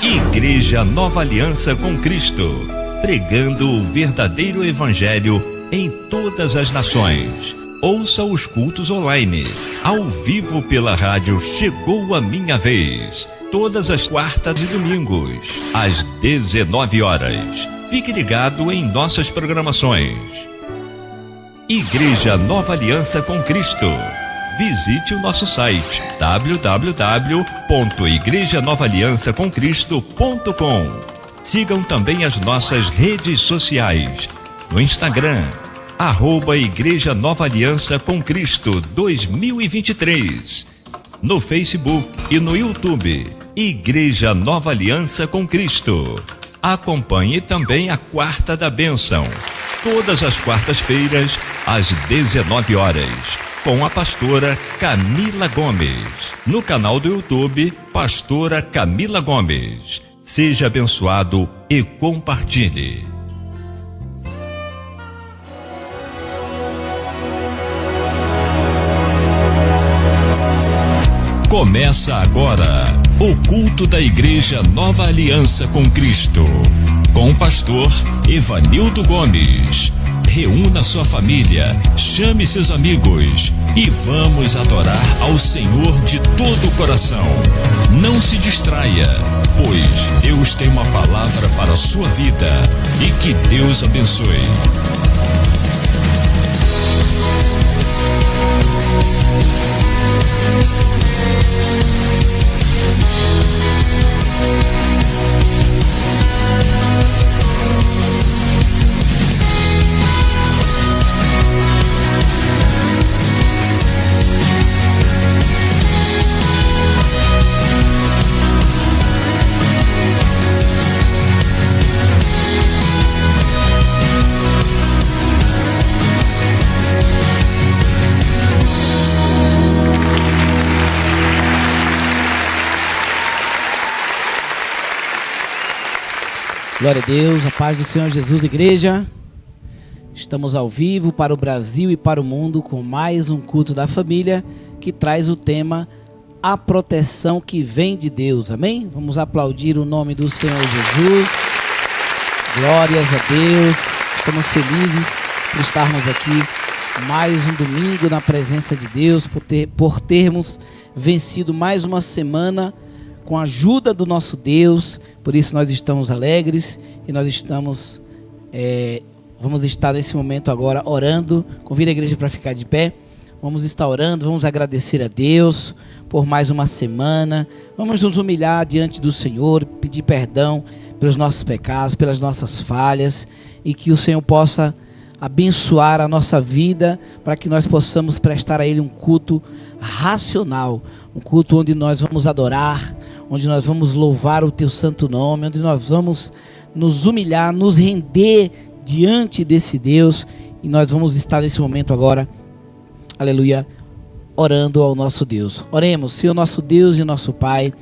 Igreja Nova Aliança com Cristo, pregando o verdadeiro evangelho em todas as nações. Ouça os cultos online, ao vivo pela rádio Chegou a Minha Vez, todas as quartas e domingos, às 19 horas. Fique ligado em nossas programações. Igreja Nova Aliança com Cristo. Visite o nosso site www.igrejanovaliançacomcristo.com. Sigam também as nossas redes sociais. No Instagram, @Igreja Nova Aliança com Cristo 2023. No Facebook e no YouTube, Igreja Nova Aliança com Cristo. Acompanhe também a Quarta da Bênção, todas as quartas-feiras, às 19 horas, com a pastora Camila Gomes. No canal do YouTube, Pastora Camila Gomes. Seja abençoado e compartilhe. Começa agora o culto da Igreja Nova Aliança com Cristo, com o pastor Evanildo Gomes. Reúna sua família, chame seus amigos e vamos adorar ao Senhor de todo o coração. Não se distraia, pois Deus tem uma palavra para a sua vida e que Deus abençoe. Glória a Deus, a paz do Senhor Jesus, igreja. Estamos ao vivo para o Brasil e para o mundo com mais um culto da família que traz o tema A Proteção que Vem de Deus, amém? Vamos aplaudir o nome do Senhor Jesus. Glórias a Deus, estamos felizes por estarmos aqui mais um domingo na presença de Deus, por termos vencido mais uma semana com a ajuda do nosso Deus. Por isso nós estamos alegres e nós vamos estar nesse momento agora orando. Convido a igreja para ficar de pé. Vamos estar orando, vamos agradecer a Deus por mais uma semana. Vamos nos humilhar diante do Senhor, pedir perdão pelos nossos pecados, pelas nossas falhas, e que o Senhor possa abençoar a nossa vida para que nós possamos prestar a Ele um culto racional, um culto onde nós vamos adorar, onde nós vamos louvar o Teu santo nome, onde nós vamos nos humilhar, nos render diante desse Deus, e nós vamos estar nesse momento agora, aleluia, orando ao nosso Deus. Oremos. Senhor nosso Deus e nosso Pai,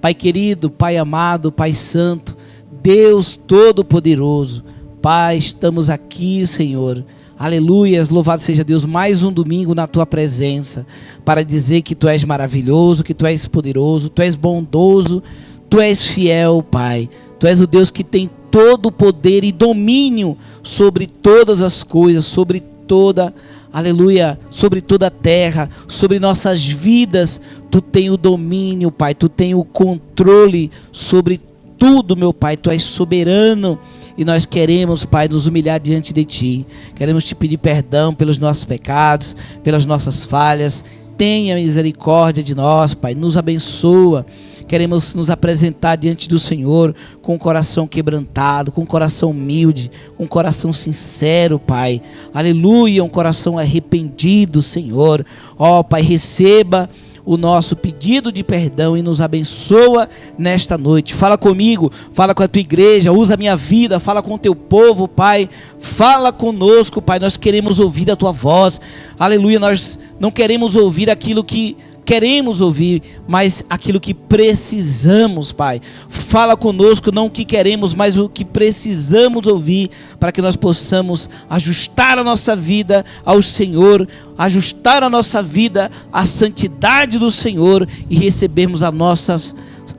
Pai querido, Pai amado, Pai santo, Deus todo-poderoso, Pai, estamos aqui, Senhor, aleluias, louvado seja Deus, mais um domingo na Tua presença, para dizer que Tu és maravilhoso, que Tu és poderoso, Tu és bondoso, Tu és fiel, Pai. Tu és o Deus que tem todo o poder e domínio sobre todas as coisas, sobre toda, aleluia, sobre toda a terra, sobre nossas vidas. Tu tem o domínio, Pai, Tu tem o controle sobre tudo, meu Pai. Tu és soberano. E nós queremos, Pai, nos humilhar diante de Ti. Queremos Te pedir perdão pelos nossos pecados, pelas nossas falhas. Tenha misericórdia de nós, Pai. Nos abençoa. Queremos nos apresentar diante do Senhor com o coração quebrantado, com o coração humilde, com o coração sincero, Pai. Aleluia, um coração arrependido, Senhor. Ó, Pai, receba o nosso pedido de perdão e nos abençoa nesta noite. Fala comigo, fala com a Tua igreja, usa a minha vida, fala com o Teu povo, Pai. Fala conosco, Pai, nós queremos ouvir a Tua voz. Aleluia, nós não queremos ouvir aquilo que queremos ouvir, mas aquilo que precisamos, Pai. Fala conosco, não o que queremos, mas o que precisamos ouvir, para que nós possamos ajustar a nossa vida ao Senhor, ajustar a nossa vida à santidade do Senhor e recebermos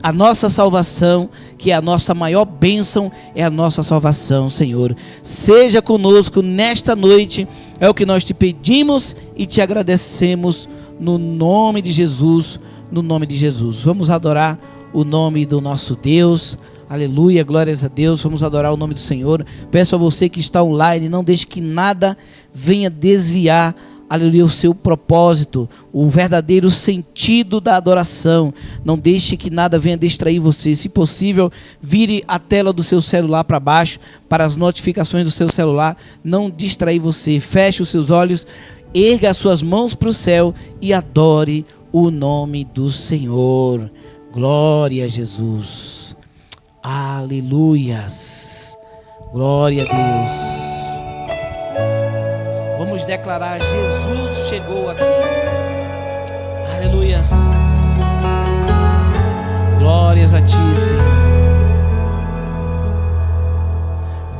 a nossa salvação, que é a nossa maior bênção, é a nossa salvação, Senhor. Seja conosco nesta noite, é o que nós te pedimos e te agradecemos no nome de Jesus, no nome de Jesus. Vamos adorar o nome do nosso Deus. Aleluia, glórias a Deus. Vamos adorar o nome do Senhor. Peço a você que está online, não deixe que nada venha desviar, aleluia, o seu propósito, o verdadeiro sentido da adoração. Não deixe que nada venha distrair você. Se possível, vire a tela do seu celular para baixo, para as notificações do seu celular não distrair você. Feche os seus olhos, erga as suas mãos para o céu e adore o nome do Senhor. Glória a Jesus. Aleluias. Glória a Deus. Vamos declarar: Jesus chegou aqui. Aleluias. Glórias a ti, Senhor.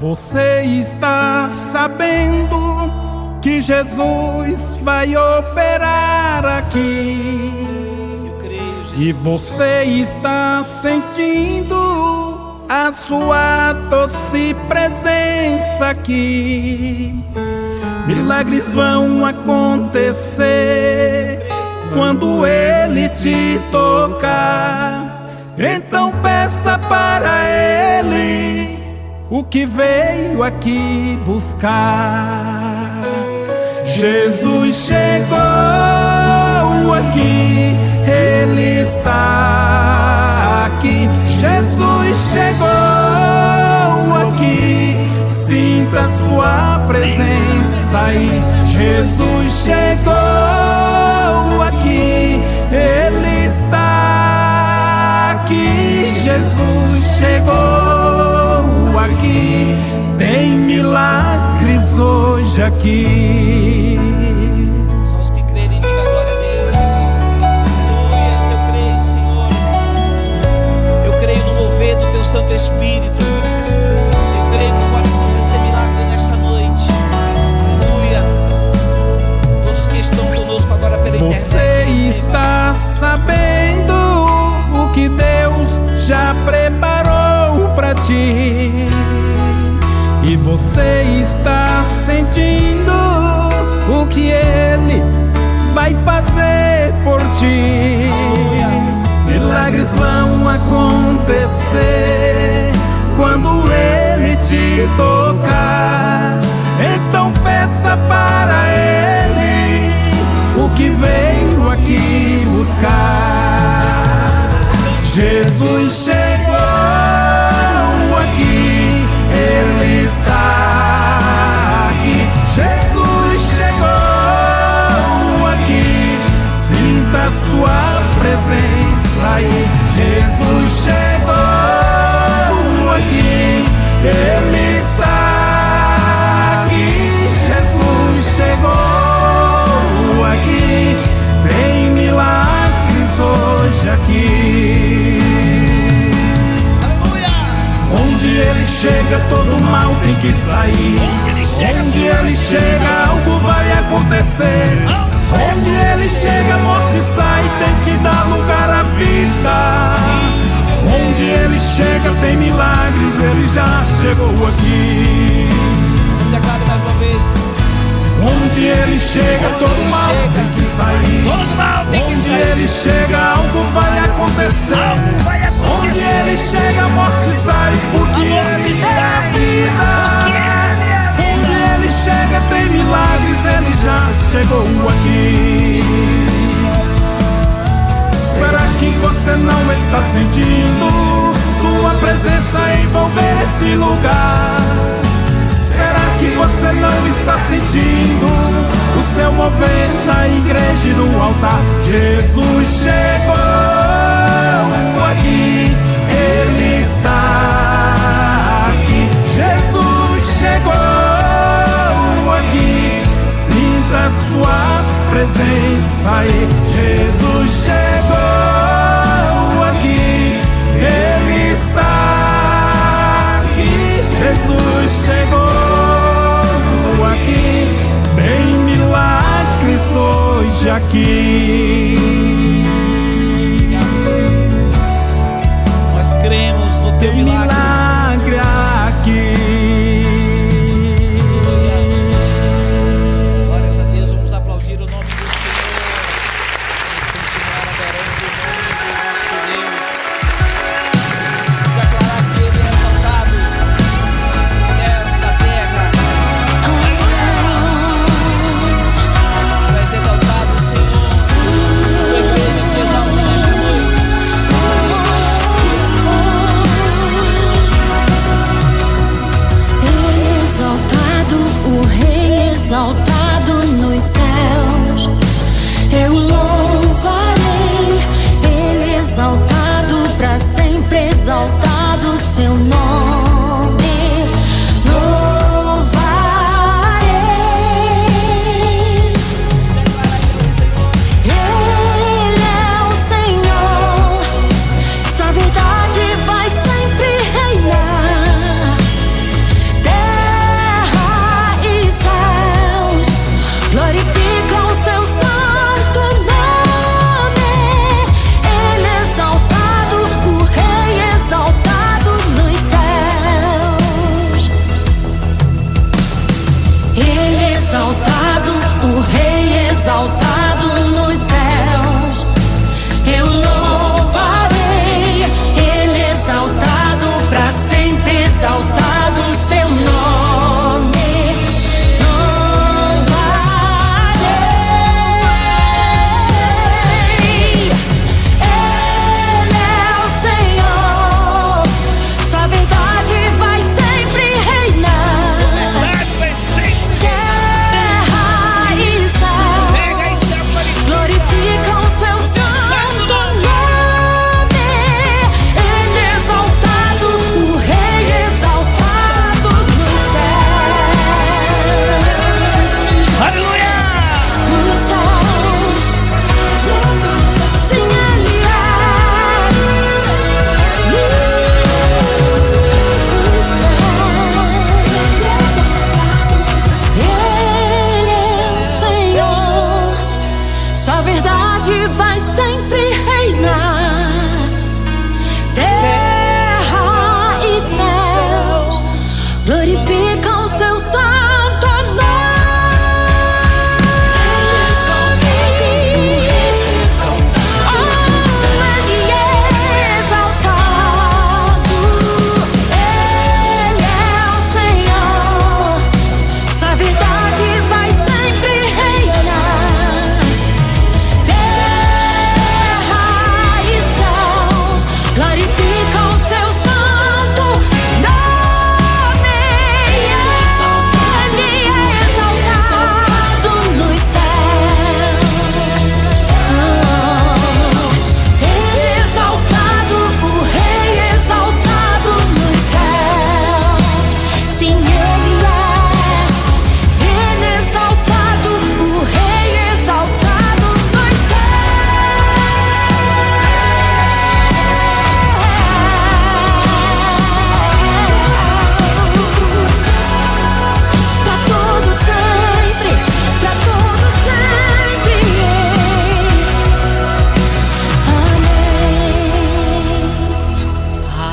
Você está sabendo que Jesus vai operar aqui? Eu creio, Jesus. E você está sentindo a sua doce presença aqui. Milagres vão acontecer quando Ele te tocar. Então peça para Ele o que veio aqui buscar. Jesus chegou aqui, Ele está aqui. Jesus chegou aqui, sinta sua presença aí. Jesus chegou aqui, Ele está aqui. Jesus chegou aqui, tem milagres hoje aqui. Só os que crerem, diga glória a Deus. Aleluia, eu creio, Senhor. Eu creio no mover do teu Santo Espírito. Eu creio que pode acontecer milagre nesta noite. Aleluia. Todos que estão conosco agora pela internet, Você está sabendo o que Deus já preparou para ti. E você está sentindo o que Ele vai fazer por ti. Milagres vão acontecer quando Ele te tocar. Então peça para Ele o que veio aqui buscar. Jesus chegou aqui, Ele está aqui. Jesus chegou aqui, sinta sua presença aí. Jesus chegou aqui, Ele está aqui. Jesus chegou aqui, tem milagres hoje aqui. Onde Ele chega, todo mal tem que sair. Onde Ele chega, algo vai acontecer. Onde Ele chega, a morte sai, tem que dar lugar à vida. Onde Ele chega, tem milagres, Ele já chegou aqui. declare mais uma vez. Onde Ele chega, todo mal tem que sair. Onde Ele chega, algo vai acontecer. Onde Ele chega, a morte sai, porque Ele é a vida. Onde Ele chega, tem milagres, Ele já chegou aqui. Será que você não está sentindo sua presença envolver esse lugar? Será que você não está sentindo o seu mover na igreja e no altar? Jesus chegou aqui, Ele está aqui. Jesus chegou aqui, sinta sua presença aí. Jesus chegou aqui, Ele está aqui. Jesus chegou aqui, tem milagres hoje aqui. milagre aqui. Glórias a Deus, vamos aplaudir o nome do Senhor. Vamos continuar adorando o nome do nosso Deus. Declarar que Ele é exaltado nos céus, na terra. Tu és exaltado, Senhor. Tua igreja te exalta nesta noite. Exaltado, o Rei exaltado nos céus, eu louvarei. Ele exaltado, para sempre exaltado seu nome, louvarei. Ele é o Senhor, sua verdade vai sempre reinar. Terra e céus glorificam seu santo nome. Ele exaltado, o Rei exaltado nos céus. Ele exaltado, o Rei exaltado nos céus, eu louvarei. Ele exaltado, para sempre exaltado seu nome, louvarei. Ele é o Senhor, sua verdade vai sempre reinar. Terra e céu glorificam seu santo nome. Ele exaltado, o Rei exaltado nos céus. Aleluia! Nos céus, sim, Ele é. Nos céus, Ele é o Senhor, sua verdade vai sempre reinar. Terra e céus glorificam seu santo nome. Ele é exaltado. Ele é o Senhor, sua verdade vai sempre reinar. Terra e céus glorificam seu santo nome. Ele é exaltado nos céus. Ele é exaltado, o Rei exaltado nos céus. Sim, Ele é. Ele é exaltado, o Rei exaltado nos céus. Pra todo sempre, pra todo sempre. Amém.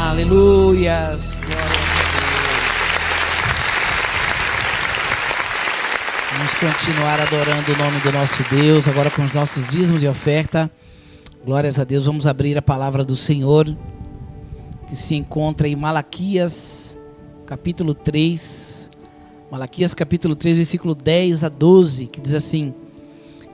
Aleluias! Glória a Deus. Vamos continuar adorando o nome do nosso Deus, agora com os nossos dízimos de oferta. Glórias a Deus. Vamos abrir a palavra do Senhor, que se encontra em Malaquias, capítulo 3. Malaquias, capítulo 3, versículo 10 a 12, que diz assim: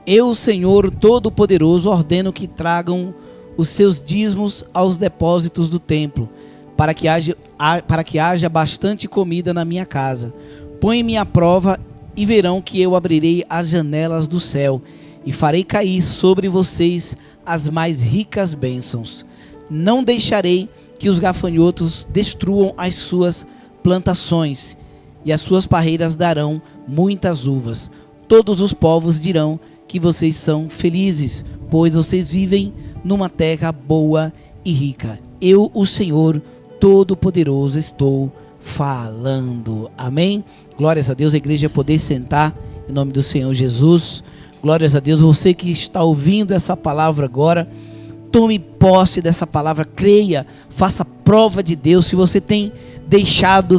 Eu, Senhor Todo-Poderoso, ordeno que tragam os seus dízimos aos depósitos do templo, para que haja bastante comida na minha casa. Põe-me à prova e verão que eu abrirei as janelas do céu e farei cair sobre vocês as mais ricas bênçãos. Não deixarei que os gafanhotos destruam as suas plantações, e as suas parreiras darão muitas uvas. Todos os povos dirão que vocês são felizes, pois vocês vivem numa terra boa e rica. Eu, o Senhor Todo-Poderoso, estou falando. Amém? Glórias a Deus. A igreja poder sentar em nome do Senhor Jesus. Glórias a Deus. Você que está ouvindo essa palavra agora, Tome posse dessa palavra, creia, faça prova de Deus. Se você tem deixado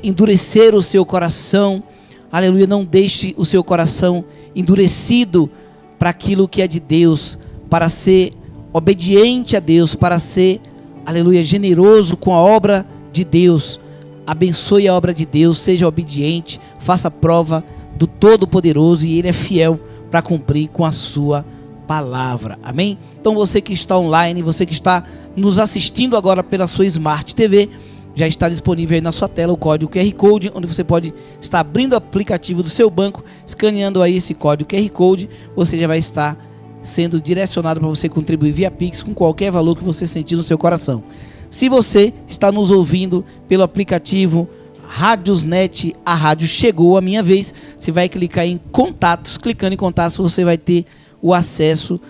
endurecer o seu coração, aleluia, não deixe o seu coração endurecido para aquilo que é de Deus, para ser obediente a Deus, para ser, aleluia, generoso com a obra de Deus. Abençoe a obra de Deus, seja obediente, faça prova do Todo-Poderoso e Ele é fiel para cumprir com a sua palavra, amém? Então você que está online, você que está nos assistindo agora pela sua Smart TV, já está disponível aí na sua tela o código QR Code, onde você pode estar abrindo o aplicativo do seu banco, escaneando aí esse código QR Code, você já vai estar sendo direcionado para você contribuir via Pix com qualquer valor que você sentir no seu coração. Se você está nos ouvindo pelo aplicativo Radiosnet, a rádio chegou a minha vez, você vai clicar em contatos, clicando em contatos você vai ter o acesso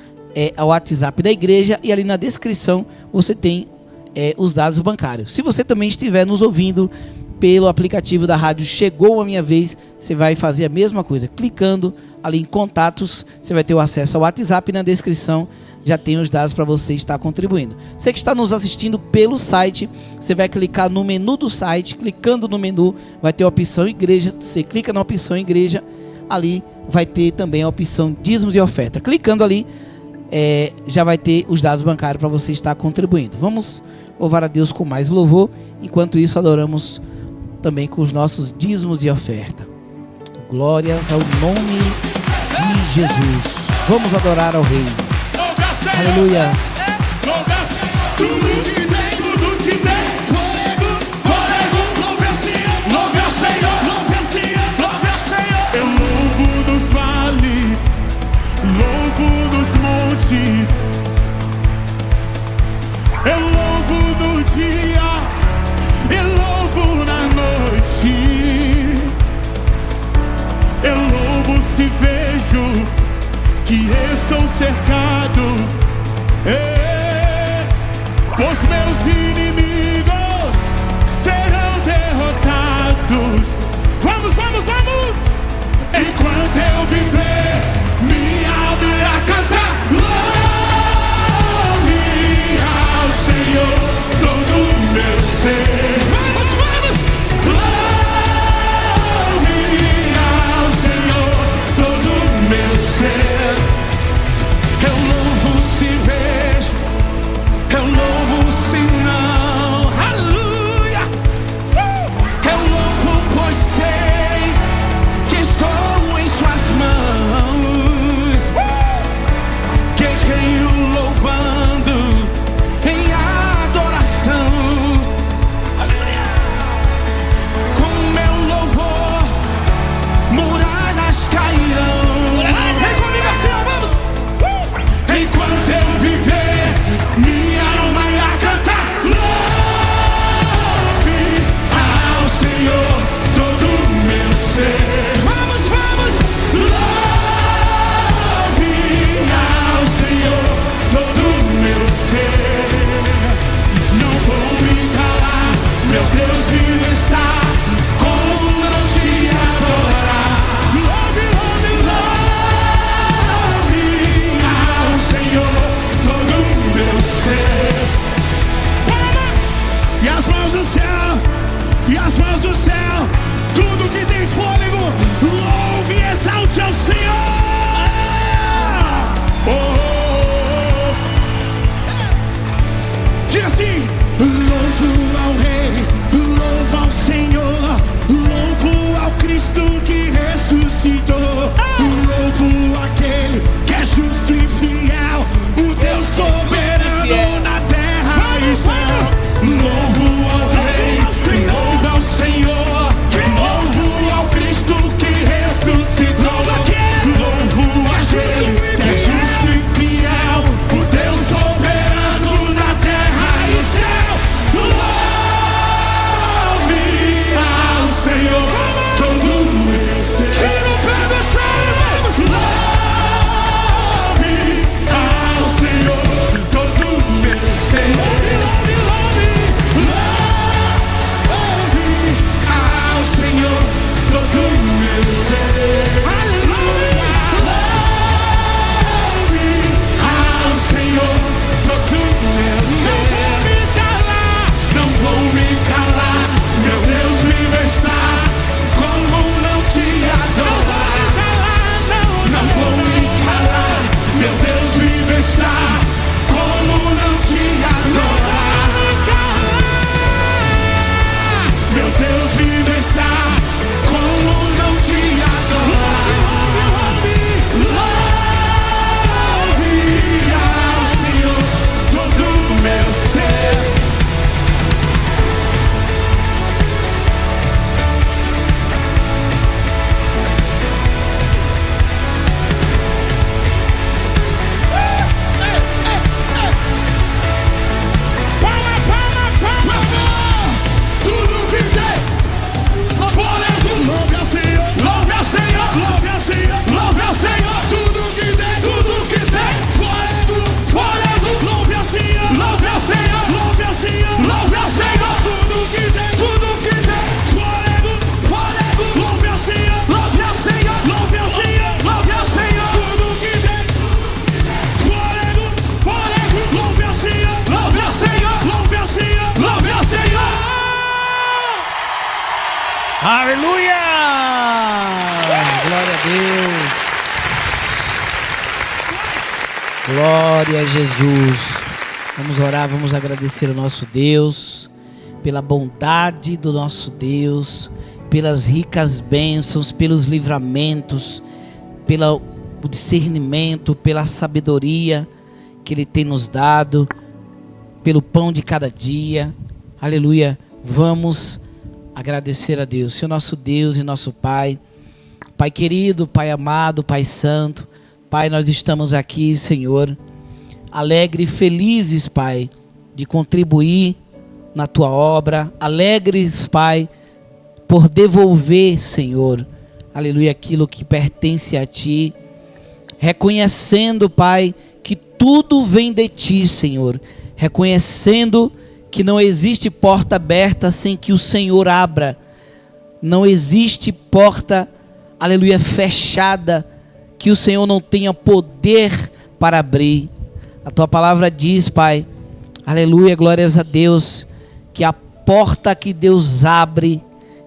ao WhatsApp da igreja e ali na descrição você tem os dados bancários. Se você também estiver nos ouvindo pelo aplicativo da rádio Chegou a Minha Vez, você vai fazer a mesma coisa, clicando ali em contatos, você vai ter o acesso ao WhatsApp e na descrição já tem os dados para você estar contribuindo. Você que está nos assistindo pelo site, você vai clicar no menu do site, clicando no menu vai ter a opção igreja, você clica na opção igreja, ali vai ter também a opção dízimos e oferta. Clicando ali, já vai ter os dados bancários para você estar contribuindo. Vamos louvar a Deus com mais louvor. Enquanto isso, adoramos também com os nossos dízimos e oferta. Glórias ao nome de Jesus. Vamos adorar ao Rei. Aleluia. Eu louvo no dia, eu louvo na noite. Eu louvo se vejo que estou cercado. Os meus inimigos serão derrotados. Vamos, vamos, vamos! Enquanto eu viver, minha alma irá cantar. Senhor, todo o meu ser. Vamos, vamos! Louve ao Senhor, todo o meu ser. Eu louvo se vejo, eu louvo se não. Aleluia! Eu louvo pois sei que estou em suas mãos. Aleluia! Glória a Deus. Glória a Jesus. Vamos orar, vamos agradecer ao nosso Deus pela bondade do nosso Deus, pelas ricas bênçãos, pelos livramentos, pelo discernimento, pela sabedoria que Ele tem nos dado, pelo pão de cada dia. Aleluia. Vamos agradecer a Deus, Senhor nosso Deus e nosso Pai. Pai querido, Pai amado, Pai santo. Pai, nós estamos aqui, Senhor, alegres e felizes, Pai, de contribuir na Tua obra. Alegres, Pai, por devolver, Senhor, aleluia, aquilo que pertence a Ti. Reconhecendo, Pai, que tudo vem de Ti, Senhor. Reconhecendo que não existe porta aberta sem que o Senhor abra. Não existe porta, aleluia, fechada, que o Senhor não tenha poder para abrir. A Tua palavra diz, Pai, aleluia, glórias a Deus, que a porta que Deus abre,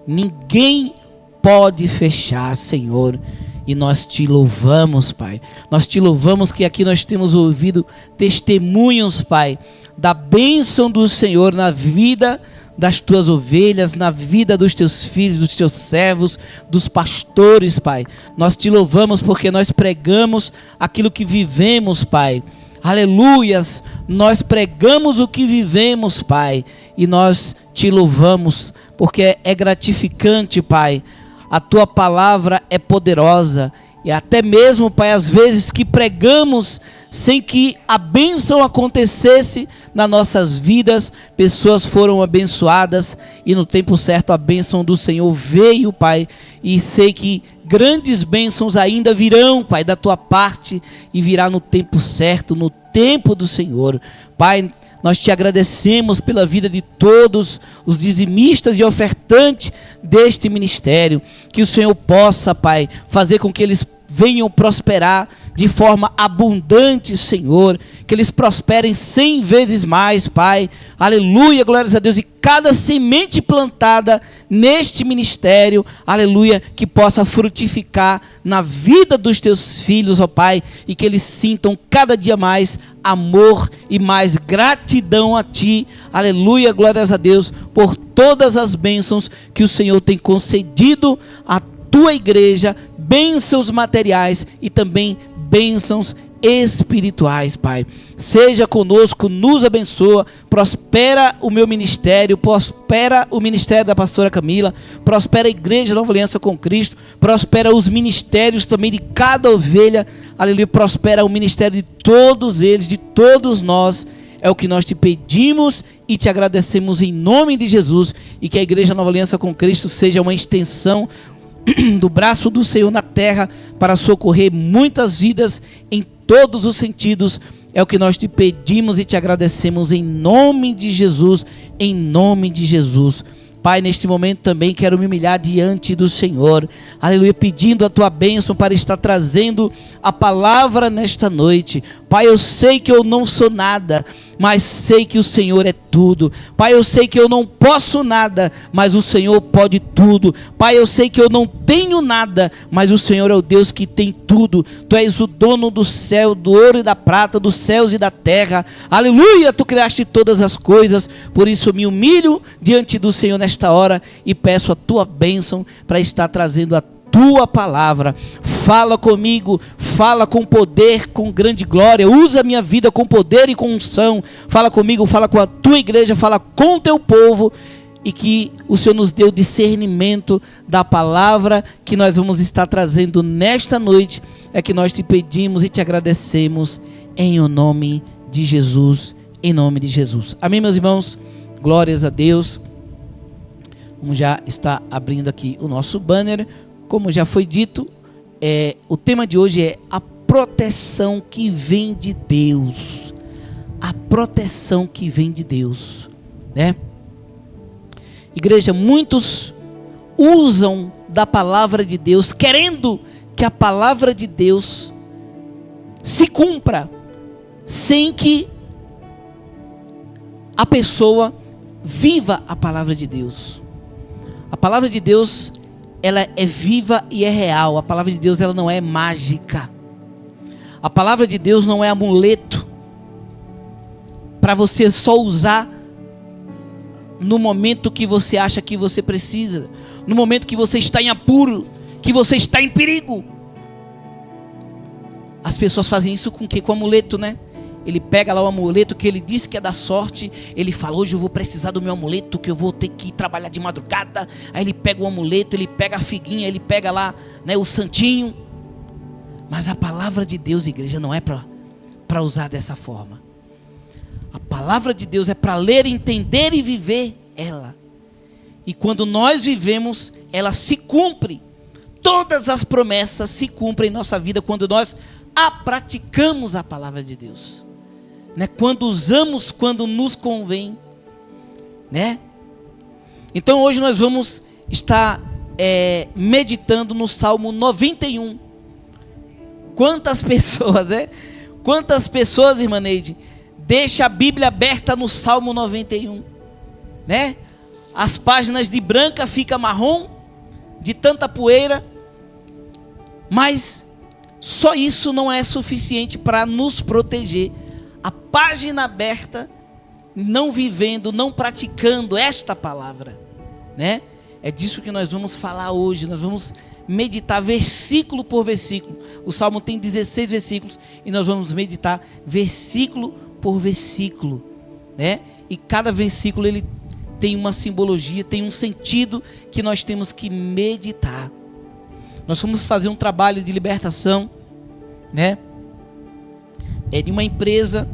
ninguém pode fechar, Senhor. E nós Te louvamos, Pai. Nós Te louvamos que aqui nós temos ouvido testemunhos, Pai, da bênção do Senhor na vida das Tuas ovelhas, na vida dos Teus filhos, dos Teus servos, dos pastores, Pai. Nós Te louvamos porque nós pregamos aquilo que vivemos, Pai. Aleluias, nós pregamos o que vivemos, Pai. E nós Te louvamos porque é gratificante, Pai. A Tua palavra é poderosa. E até mesmo, Pai, às vezes que pregamos sem que a bênção acontecesse nas nossas vidas, pessoas foram abençoadas e no tempo certo a bênção do Senhor veio, Pai. E sei que grandes bênçãos ainda virão, Pai, da Tua parte, e virá no tempo certo, no tempo do Senhor. Pai, nós Te agradecemos pela vida de todos os dizimistas e ofertantes deste ministério. Que o Senhor possa, Pai, fazer com que eles venham prosperar de forma abundante, Senhor. Que eles prosperem 100 vezes mais, Pai. Aleluia, glórias a Deus. E cada semente plantada neste ministério, aleluia, que possa frutificar na vida dos Teus filhos, ó Pai. E que eles sintam cada dia mais amor e mais gratidão a Ti. Aleluia, glórias a Deus, por todas as bênçãos que o Senhor tem concedido a Tua igreja, bênçãos materiais e também bênçãos espirituais, Pai. Seja conosco, nos abençoa, prospera o meu ministério, prospera o ministério da pastora Camila, prospera a igreja Nova Aliança com Cristo, prospera os ministérios também de cada ovelha, aleluia, prospera o ministério de todos eles, de todos nós. É o que nós Te pedimos e Te agradecemos em nome de Jesus, e que a igreja Nova Aliança com Cristo seja uma extensão do braço do Senhor na terra para socorrer muitas vidas em todos os sentidos. É o que nós Te pedimos e Te agradecemos em nome de Jesus, em nome de Jesus. Pai, neste momento também quero me humilhar diante do Senhor, aleluia, pedindo a Tua bênção para estar trazendo a palavra nesta noite. Pai, eu sei que eu não sou nada, mas sei que o Senhor é tudo. Pai, eu sei que eu não posso nada, mas o Senhor pode tudo. Pai, eu sei que eu não tenho nada, mas o Senhor é o Deus que tem tudo. Tu és o dono do céu, do ouro e da prata, dos céus e da terra. Aleluia, Tu criaste todas as coisas. Por isso eu me humilho diante do Senhor nesta hora e peço a Tua bênção para estar trazendo a Tua palavra. Fala comigo, fala com poder, com grande glória. Usa a minha vida com poder e com unção. Fala comigo, fala com a Tua igreja, fala com o Teu povo. E que o Senhor nos dê o discernimento da palavra que nós vamos estar trazendo nesta noite. É que nós Te pedimos e Te agradecemos em o nome de Jesus. Em nome de Jesus. Amém, meus irmãos? Glórias a Deus. Vamos já estar abrindo aqui o nosso banner. Como já foi dito, o tema de hoje é a proteção que vem de Deus. A proteção que vem de Deus, né? Igreja, muitos usam da palavra de Deus, querendo que a palavra de Deus se cumpra, sem que a pessoa viva a palavra de Deus. A palavra de Deus, ela é viva e é real. A palavra de Deus, ela não é mágica. A palavra de Deus não é amuleto para você só usar no momento que você acha que você precisa, no momento que você está em apuro, que você está em perigo. As pessoas fazem isso com o quê? Com amuleto, né? Ele pega lá o amuleto que ele disse que é da sorte. Ele fala, hoje eu vou precisar do meu amuleto, que eu vou ter que ir trabalhar de madrugada. Aí ele pega o amuleto, ele pega a figuinha, ele pega lá, né, o santinho. Mas a palavra de Deus, igreja, não é para usar dessa forma. A palavra de Deus é para ler, entender e viver ela. E quando nós vivemos, ela se cumpre. Todas as promessas se cumprem em nossa vida quando nós praticamos a palavra de Deus. Né? Quando usamos, quando nos convém. Né? Então hoje nós vamos estar meditando no Salmo 91. Quantas pessoas, Quantas pessoas, irmã Neide, deixa a Bíblia aberta no Salmo 91, né? As páginas de branca ficam marrom, de tanta poeira, mas só isso não é suficiente para nos proteger. A página aberta, não vivendo, não praticando esta palavra, né? É disso que nós vamos falar hoje. Nós vamos meditar versículo por versículo. O Salmo tem 16 versículos e nós vamos meditar versículo por versículo, né? E cada versículo ele tem uma simbologia, tem um sentido que nós temos que meditar. Nós vamos fazer um trabalho de libertação, né? De uma empresa,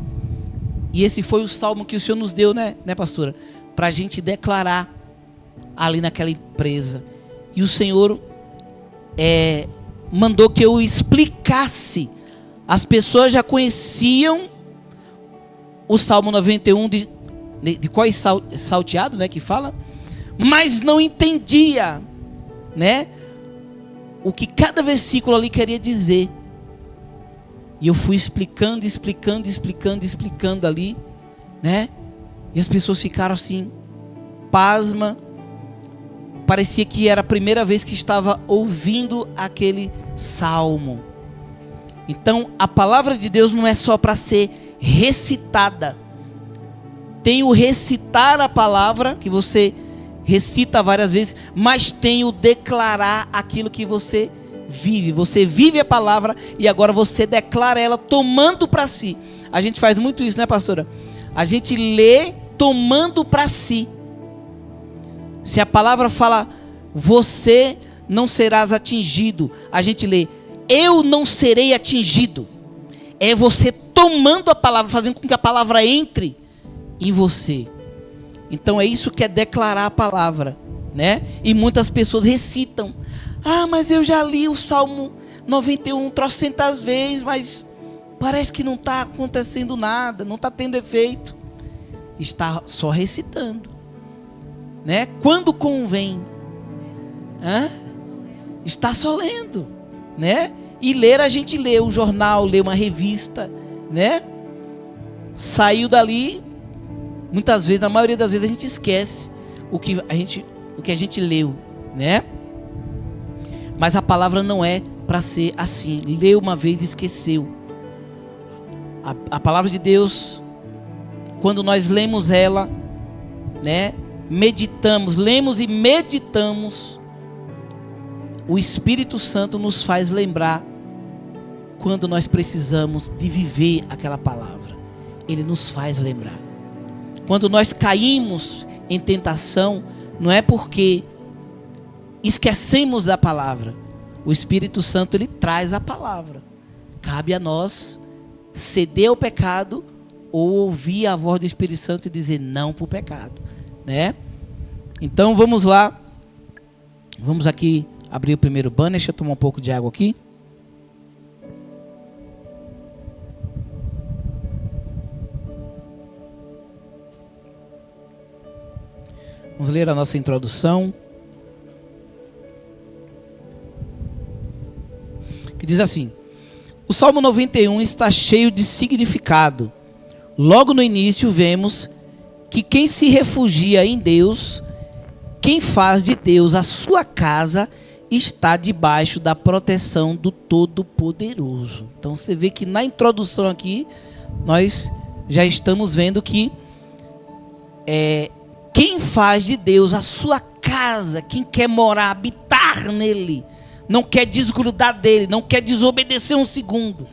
e esse foi o salmo que o Senhor nos deu, né pastora? Para a gente declarar ali naquela empresa. E o Senhor mandou que eu explicasse. As pessoas já conheciam o Salmo 91 de cós salteado, né, que fala, mas não entendia, né, o que cada versículo ali queria dizer. E eu fui explicando ali, né, e as pessoas ficaram assim, pasma. Parecia que era a primeira vez que estava ouvindo aquele salmo. Então, a palavra de Deus não é só para ser recitada. Tem o recitar a palavra, que você recita várias vezes, mas tem o declarar aquilo que você vive. Você vive a palavra e agora você declara ela tomando para si. A gente faz muito isso, né, pastora? A gente lê tomando para si. Se a palavra fala, você não serás atingido, a gente lê, eu não serei atingido. É você tomando a palavra, fazendo com que a palavra entre em você. Então é isso que é declarar a palavra, né? E muitas pessoas recitam, mas eu já li o Salmo 91 trocentas vezes, mas parece que não está acontecendo nada, não está tendo efeito. Está só recitando, né? Quando convém, está só lendo, né? E ler, a gente lê um jornal, lê uma revista, né? Saiu dali, muitas vezes, na maioria das vezes a gente esquece o que a gente leu, né? Mas a palavra não é para ser assim, leu uma vez e esqueceu. A palavra de Deus, quando nós lemos ela, né? Lemos e meditamos, o Espírito Santo nos faz lembrar quando nós precisamos de viver aquela palavra. Ele nos faz lembrar. Quando nós caímos em tentação, não é porque esquecemos da palavra. O Espírito Santo, ele traz a palavra. Cabe a nós ceder ao pecado ou ouvir a voz do Espírito Santo e dizer não para o pecado, né? Então vamos lá. Vamos aqui abrir o primeiro banner. Deixa eu tomar um pouco de água aqui. Vamos ler a nossa introdução, que diz assim: o Salmo 91 está cheio de significado. Logo no início vemos que quem se refugia em Deus quem faz de Deus a sua casa está debaixo da proteção do Todo-Poderoso. Então você vê que na introdução aqui, nós já estamos vendo que quem faz de Deus a sua casa, quem quer morar, habitar nele, não quer desgrudar dele, não quer desobedecer um segundo.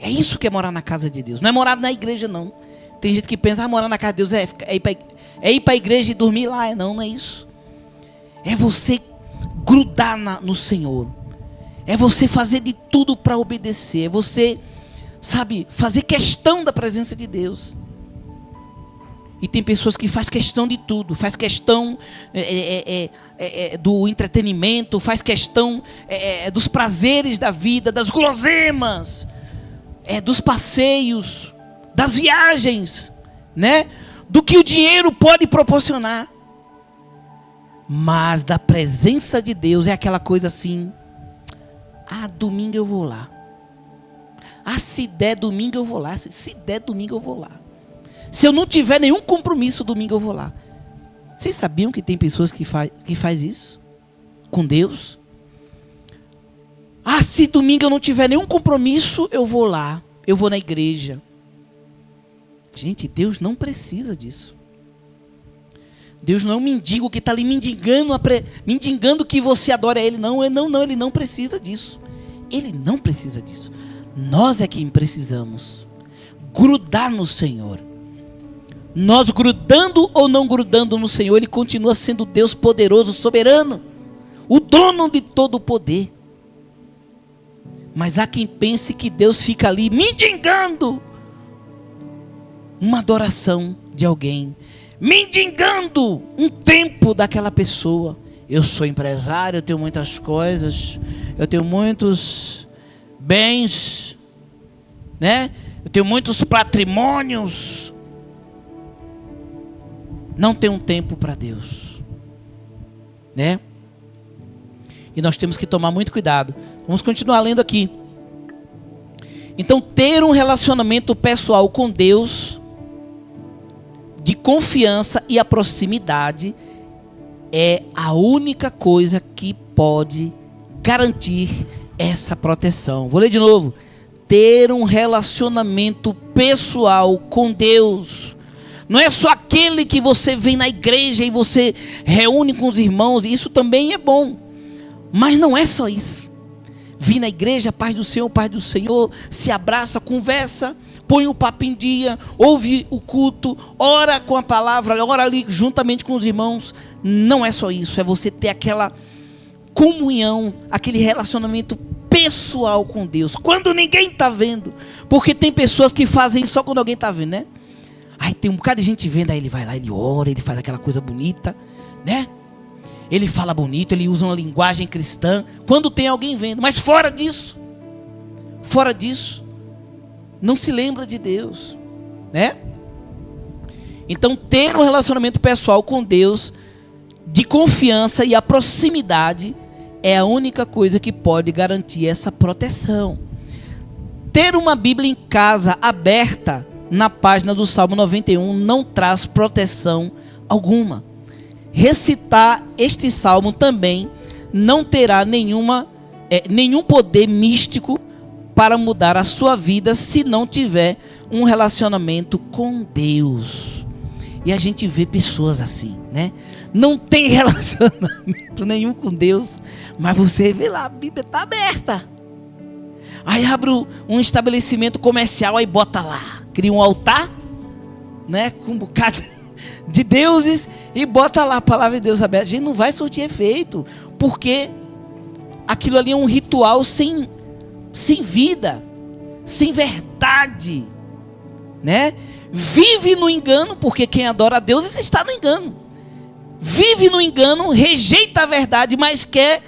É isso que é morar na casa de Deus. Não é morar na igreja, não. Tem gente que pensa, morar na casa de Deus é ir para a igreja e dormir lá. Não é isso. É você grudar no Senhor. É você fazer de tudo para obedecer. É você, fazer questão da presença de Deus. E tem pessoas que faz questão de tudo. Faz questão do entretenimento. Faz questão dos prazeres da vida. Das guloseimas. Dos passeios. Das viagens. Né? Do que o dinheiro pode proporcionar. Mas da presença de Deus é aquela coisa assim. Domingo eu vou lá. Se der domingo eu vou lá. Se der domingo eu vou lá. Se eu não tiver nenhum compromisso, domingo eu vou lá. Vocês sabiam que tem pessoas que faz isso? Com Deus? Se domingo eu não tiver nenhum compromisso, eu vou lá. Eu vou na igreja. Gente, Deus não precisa disso. Deus não é um mendigo que está ali mendigando que você adore a Ele. Não, Ele não precisa disso. Ele não precisa disso. Nós é quem precisamos grudar no Senhor. Nós grudando ou não grudando no Senhor, Ele continua sendo Deus poderoso, soberano, o dono de todo o poder. Mas há quem pense que Deus fica ali mendigando uma adoração de alguém, mendigando um tempo daquela pessoa. Eu sou empresário, eu tenho muitas coisas, eu tenho muitos bens, né? Eu tenho muitos patrimônios. Não tem um tempo para Deus, né? E nós temos que tomar muito cuidado. Vamos continuar lendo aqui. Então, ter um relacionamento pessoal com Deus, de confiança e a proximidade, é a única coisa que pode garantir essa proteção. Vou ler de novo. Ter um relacionamento pessoal com Deus. Não é só aquele que você vem na igreja e você reúne com os irmãos. Isso também é bom. Mas não é só isso. Vir na igreja, paz do Senhor, se abraça, conversa, põe o papo em dia, ouve o culto, ora com a palavra, ora ali juntamente com os irmãos. Não é só isso. É você ter aquela comunhão, aquele relacionamento pessoal com Deus. Quando ninguém está vendo. Porque tem pessoas que fazem isso só quando alguém está vendo, né? Aí tem um bocado de gente vendo, aí ele vai lá, ele ora, ele faz aquela coisa bonita, né? Ele fala bonito, ele usa uma linguagem cristã, quando tem alguém vendo. Mas fora disso, não se lembra de Deus, né? Então ter um relacionamento pessoal com Deus, de confiança e a proximidade, é a única coisa que pode garantir essa proteção. Ter uma Bíblia em casa aberta, na página do Salmo 91, não traz proteção alguma. Recitar este salmo também não terá nenhum poder místico para mudar a sua vida se não tiver um relacionamento com Deus. E a gente vê pessoas assim, né? Não tem relacionamento nenhum com Deus, mas você vê lá, a Bíblia está aberta. Aí abre um estabelecimento comercial, aí bota lá, cria um altar, né, com um bocado de deuses e bota lá a palavra de Deus aberta. A gente não vai surtir efeito, porque aquilo ali é um ritual sem vida, sem verdade, né? Vive no engano, porque quem adora a Deus está no engano. Vive no engano, rejeita a verdade, mas quer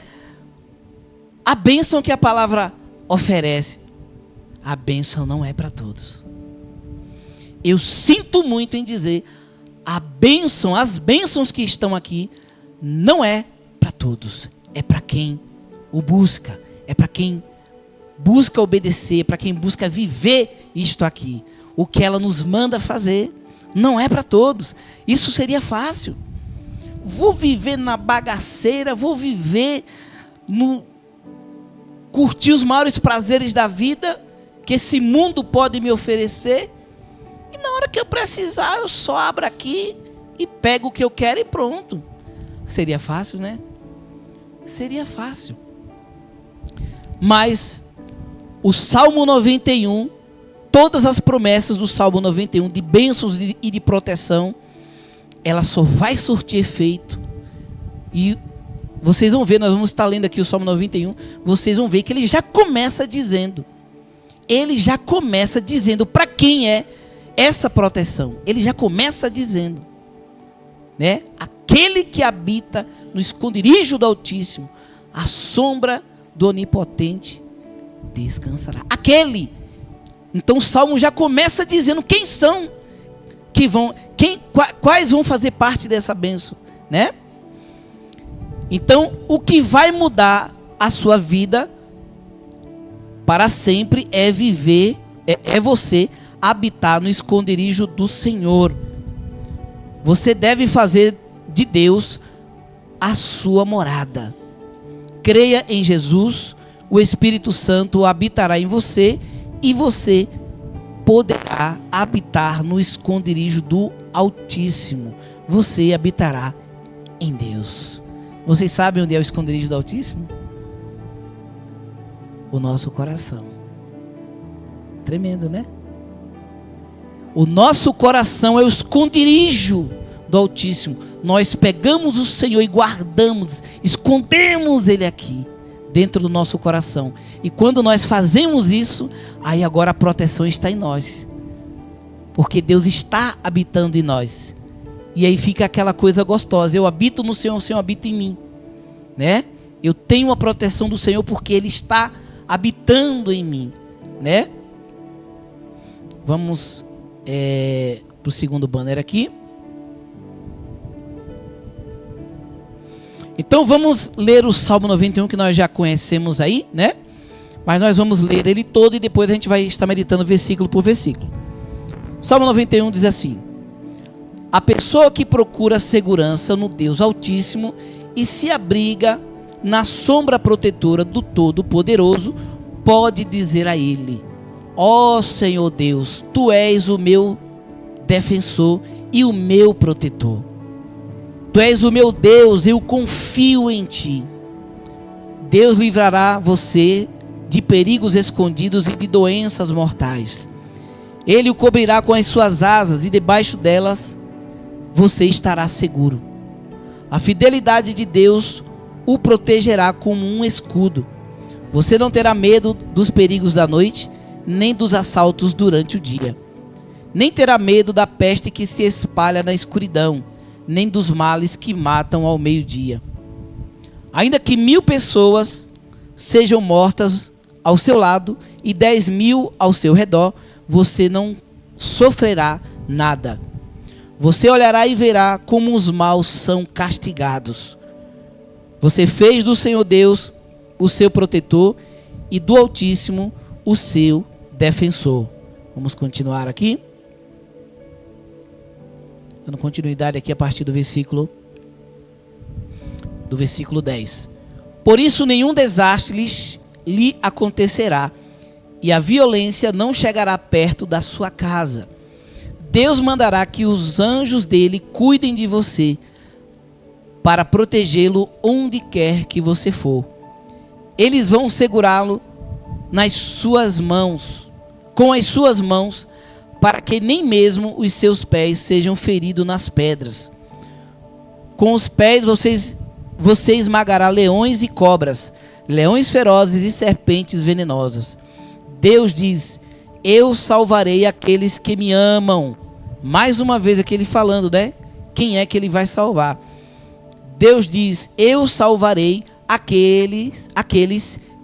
a bênção que a palavra oferece. A bênção não é para todos. Eu sinto muito em dizer, as bênçãos que estão aqui, não é para todos. É para quem o busca. É para quem busca obedecer, para quem busca viver isto aqui. O que ela nos manda fazer não é para todos. Isso seria fácil. vou viver na bagaceira, vou viver no curtir os maiores prazeres da vida que esse mundo pode me oferecer, e na hora que eu precisar eu só abro aqui e pego o que eu quero e pronto. Seria fácil, né? Seria fácil. Mas o Salmo 91, todas as promessas do Salmo 91 de bênçãos e de proteção, ela só vai surtir efeito. E vocês vão ver, nós vamos estar lendo aqui o Salmo 91, vocês vão ver que ele já começa dizendo para quem é essa proteção. Ele já começa dizendo, né? Aquele que habita no esconderijo do Altíssimo, a sombra do Onipotente descansará. Aquele. Então o Salmo já começa dizendo quem são que vão, quais vão fazer parte dessa bênção, né? Então, o que vai mudar a sua vida para sempre é viver, é você habitar no esconderijo do Senhor. Você deve fazer de Deus a sua morada. Creia em Jesus, o Espírito Santo habitará em você e você poderá habitar no esconderijo do Altíssimo. Você habitará em Deus. Vocês sabem onde é o esconderijo do Altíssimo? O nosso coração. Tremendo, né? O nosso coração é o esconderijo do Altíssimo. Nós pegamos o Senhor e guardamos, escondemos Ele aqui, dentro do nosso coração. E quando nós fazemos isso, aí agora a proteção está em nós. Porque Deus está habitando em nós. E aí fica aquela coisa gostosa. Eu habito no Senhor, o Senhor habita em mim, né? Eu tenho a proteção do Senhor porque Ele está habitando em mim, né? Vamos para o segundo banner aqui. Então vamos ler o Salmo 91 que nós já conhecemos aí, né? Mas nós vamos ler ele todo e depois a gente vai estar meditando versículo por versículo. Salmo 91 diz assim: a pessoa que procura segurança no Deus Altíssimo e se abriga na sombra protetora do Todo-Poderoso, pode dizer a Ele: ó Senhor Deus, Tu és o meu defensor e o meu protetor. Tu és o meu Deus, eu confio em Ti. Deus livrará você de perigos escondidos e de doenças mortais. Ele o cobrirá com as suas asas e debaixo delas você estará seguro. A fidelidade de Deus o protegerá como um escudo. Você não terá medo dos perigos da noite, nem dos assaltos durante o dia. Nem terá medo da peste que se espalha na escuridão, nem dos males que matam ao meio-dia. Ainda que 1000 pessoas sejam mortas ao seu lado e 10.000 ao seu redor, você não sofrerá nada. Você olhará e verá como os maus são castigados. Você fez do Senhor Deus o seu protetor e do Altíssimo o seu defensor. Vamos continuar aqui. Dando continuidade aqui a partir do versículo 10. Por isso nenhum desastre lhe acontecerá, e a violência não chegará perto da sua casa. Deus mandará que os anjos dele cuidem de você, para protegê-lo onde quer que você for. Eles vão segurá-lo nas suas mãos, com as suas mãos, para que nem mesmo os seus pés sejam feridos nas pedras. Com os pés você esmagará leões e cobras, leões ferozes e serpentes venenosas. Deus diz: eu salvarei aqueles que me amam. Mais uma vez aqui ele falando, né? Quem é que ele vai salvar? Deus diz: eu salvarei aqueles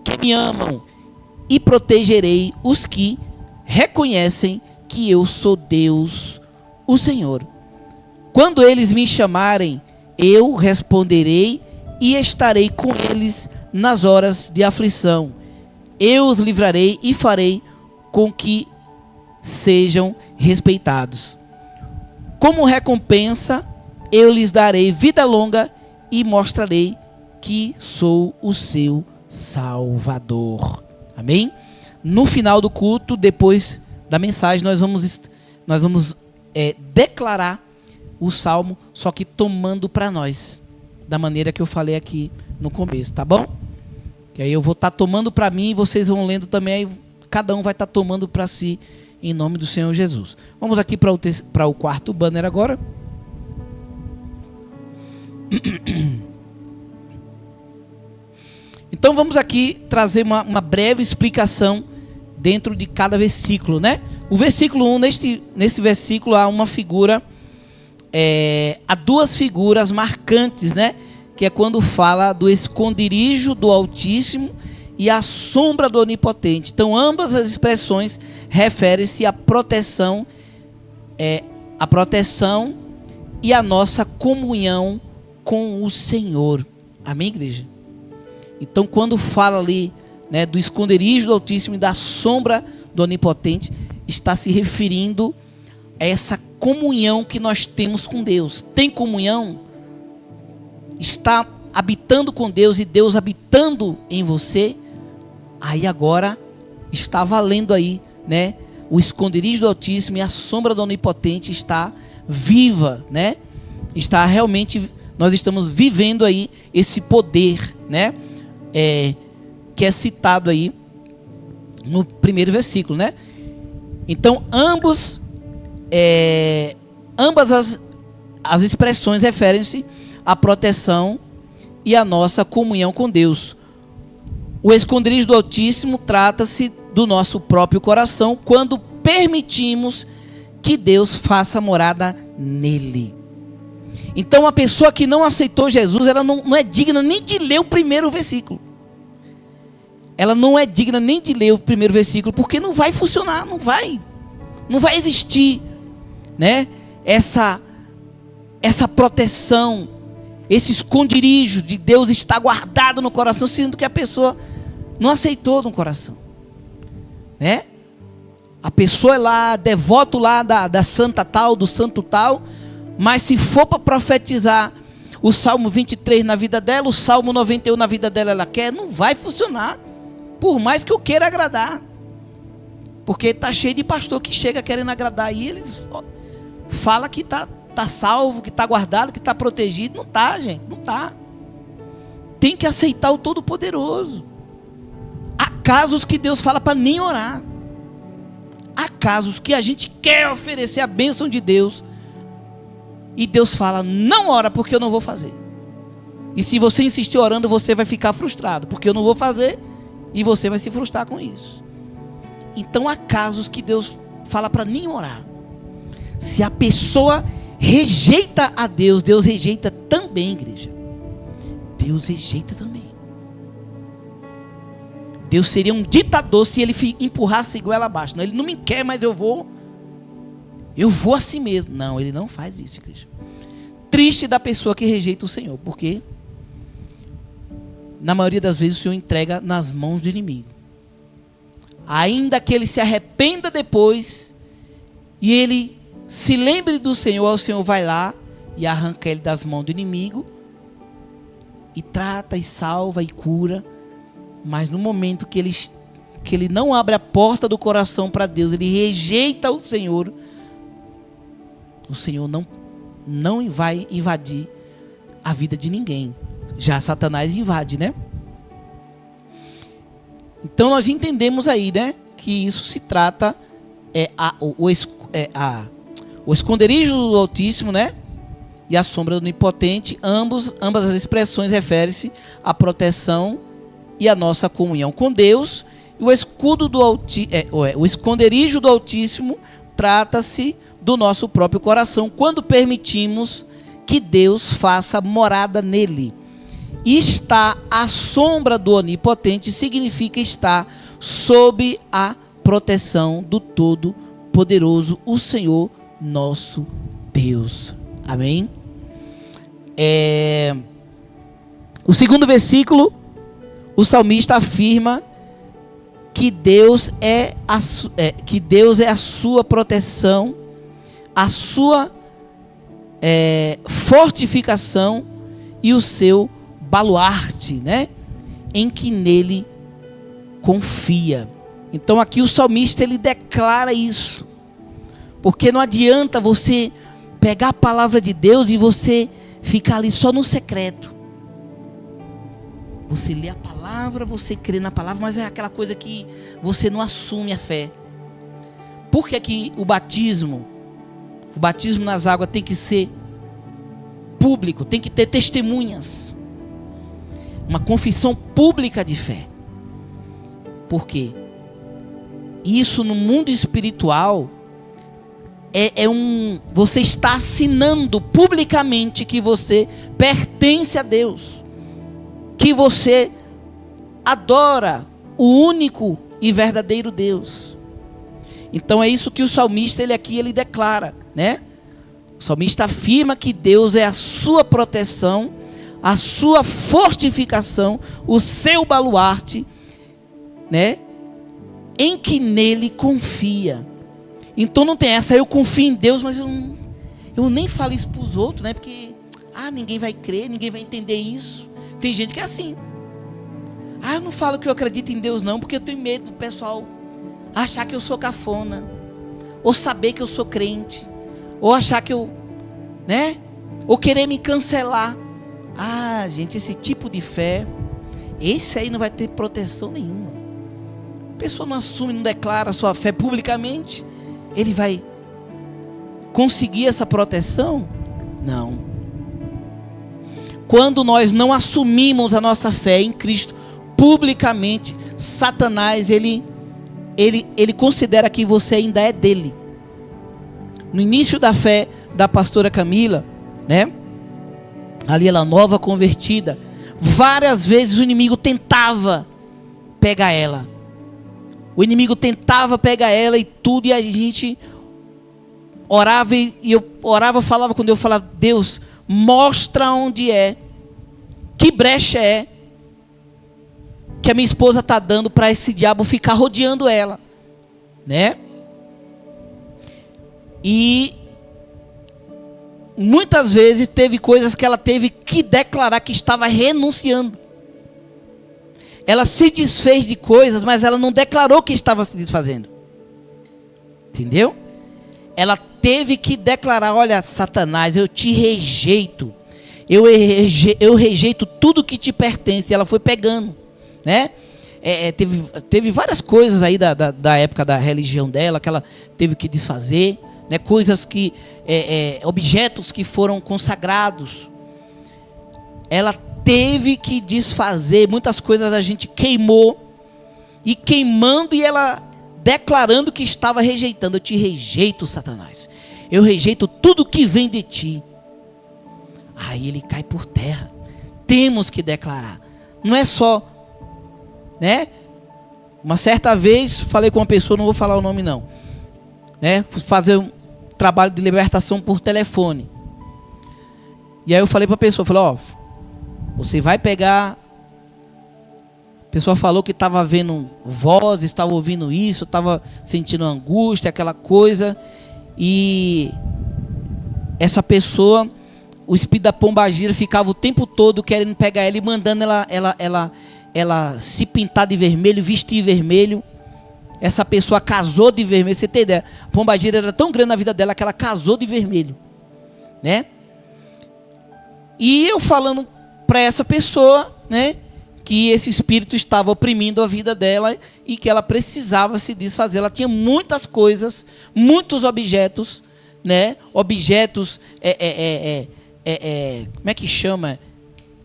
que me amam e protegerei os que reconhecem que eu sou Deus, o Senhor. Quando eles me chamarem, eu responderei e estarei com eles nas horas de aflição. Eu os livrarei e farei com que sejam respeitados. Como recompensa, eu lhes darei vida longa e mostrarei que sou o seu Salvador. Amém? No final do culto, depois da mensagem, nós vamos declarar o salmo, só que tomando para nós, da maneira que eu falei aqui no começo, tá bom? Que aí eu vou estar tomando para mim e vocês vão lendo também, aí cada um vai estar tomando para si, em nome do Senhor Jesus. Vamos aqui para o quarto banner agora. Então vamos aqui trazer uma breve explicação dentro de cada versículo, né? O versículo 1, nesse versículo há uma figura, há duas figuras marcantes, né? Que é quando fala do esconderijo do Altíssimo e a sombra do Onipotente. Então ambas as expressões referem-se à proteção, e à nossa comunhão com o Senhor. Amém, igreja? Então quando fala ali, né, do esconderijo do Altíssimo e da sombra do Onipotente, está se referindo a essa comunhão que nós temos com Deus. Tem comunhão? Está habitando com Deus e Deus habitando em você? Aí agora está valendo aí, né? O esconderijo do Altíssimo e a sombra do Onipotente está viva, né? Está realmente, nós estamos vivendo aí esse poder, né? Que é citado aí no primeiro versículo, né? Então ambas as expressões referem-se à proteção e à nossa comunhão com Deus. O esconderijo do Altíssimo trata-se do nosso próprio coração quando permitimos que Deus faça morada nele. Então a pessoa que não aceitou Jesus, ela não é digna nem de ler o primeiro versículo. Ela não é digna nem de ler o primeiro versículo, porque não vai funcionar, não vai existir, né? Essa proteção, esse esconderijo de Deus está guardado no coração, sendo que a pessoa não aceitou no coração, né? A pessoa é lá, devoto lá da santa tal, do santo tal, mas se for para profetizar o Salmo 23 na vida dela, o Salmo 91 na vida dela, ela quer, não vai funcionar, por mais que eu queira agradar, porque está cheio de pastor que chega querendo agradar e eles falam que está salvo, que está guardado, que está protegido. Não está, gente, não está. Tem que aceitar o Todo-Poderoso. Há casos que Deus fala para nem orar. Há casos que a gente quer oferecer a bênção de Deus e Deus fala, não ora porque eu não vou fazer. E se você insistir orando, você vai ficar frustrado, porque eu não vou fazer e você vai se frustrar com isso. Então há casos que Deus fala para nem orar. Se a pessoa rejeita a Deus, Deus rejeita também, igreja. Deus rejeita também. Deus seria um ditador se ele empurrasse goela abaixo. Não, ele não me quer, mas eu vou assim mesmo. Não, ele não faz isso, igreja. Triste da pessoa que rejeita o Senhor, porque na maioria das vezes o Senhor entrega nas mãos do inimigo. Ainda que ele se arrependa depois e ele se lembre do Senhor, o Senhor vai lá e arranca ele das mãos do inimigo e trata e salva e cura. Mas no momento que ele não abre a porta do coração para Deus, ele rejeita o Senhor não vai invadir a vida de ninguém. Já Satanás invade, né? Então nós entendemos aí, né, que isso se trata o esconderijo do Altíssimo, né, e a sombra do Onipotente. Ambas as expressões referem-se à proteção e à nossa comunhão com Deus. E o esconderijo do Altíssimo trata-se do nosso próprio coração, quando permitimos que Deus faça morada nele. E estar à sombra do Onipotente significa estar sob a proteção do Todo-Poderoso, o Senhor nosso Deus. Amém? O segundo versículo, o salmista afirma que Deus é a sua proteção, a sua fortificação e o seu baluarte, né? Em que nele confia. Então aqui o salmista ele declara isso. Porque não adianta você pegar a palavra de Deus e você ficar ali só no secreto. Você lê a palavra, você crê na palavra, mas é aquela coisa que você não assume a fé. Por que que o batismo nas águas tem que ser público, tem que ter testemunhas? Uma confissão pública de fé. Por quê? Isso no mundo espiritual você está assinando publicamente que você pertence a Deus, que você adora o único e verdadeiro Deus. Então é isso que o salmista ele declara, né? O salmista afirma que Deus é a sua proteção, a sua fortificação, o seu baluarte, né? Em que nele confia. Então não tem essa, eu confio em Deus, mas eu nem falo isso para os outros, né? Porque ninguém vai crer, ninguém vai entender isso. Tem gente que é assim. Eu não falo que eu acredito em Deus não, porque eu tenho medo do pessoal achar que eu sou cafona, ou saber que eu sou crente, ou achar que eu, né? Ou querer me cancelar. Gente, esse tipo de fé, esse aí não vai ter proteção nenhuma. A pessoa não assume, não declara a sua fé publicamente, ele vai conseguir essa proteção? Não. Quando nós não assumimos a nossa fé em Cristo publicamente, Satanás ele considera que você ainda é dele. No início da fé da pastora Camila, né? Ali ela nova convertida, várias vezes o inimigo tentava pegar ela. O inimigo tentava pegar ela e tudo, e a gente orava, e eu orava, falava com Deus, eu falava, Deus, mostra onde é, que brecha é, que a minha esposa está dando para esse diabo ficar rodeando ela, né? E muitas vezes teve coisas que ela teve que declarar que estava renunciando. Ela se desfez de coisas, mas ela não declarou que estava se desfazendo. Entendeu? Ela teve que declarar, olha, Satanás, eu te rejeito. Eu rejeito tudo que te pertence. E ela foi pegando, né? Teve várias coisas aí da época da religião dela, que ela teve que desfazer, né? Coisas que, objetos que foram consagrados. Ela teve que desfazer, muitas coisas a gente queimou, e queimando, e ela declarando que estava rejeitando. Eu te rejeito, Satanás, eu rejeito tudo que vem de ti. Aí ele cai por terra. Temos que declarar, não é só, né? Uma certa vez falei com uma pessoa, não vou falar o nome não, né? Fui fazer um trabalho de libertação por telefone, e aí eu falei para a pessoa, falei, você vai pegar. A pessoa falou que estava vendo vozes, estava ouvindo isso, estava sentindo angústia, aquela coisa. E essa pessoa, o espírito da pombagira ficava o tempo todo querendo pegar ela e mandando ela se pintar de vermelho, vestir de vermelho. Essa pessoa casou de vermelho. Você tem ideia? A pombagira era tão grande na vida dela que ela casou de vermelho, né? E eu falando para essa pessoa, né, que esse espírito estava oprimindo a vida dela e que ela precisava se desfazer. Ela tinha muitas coisas, muitos objetos, né, objetos, como é que chama?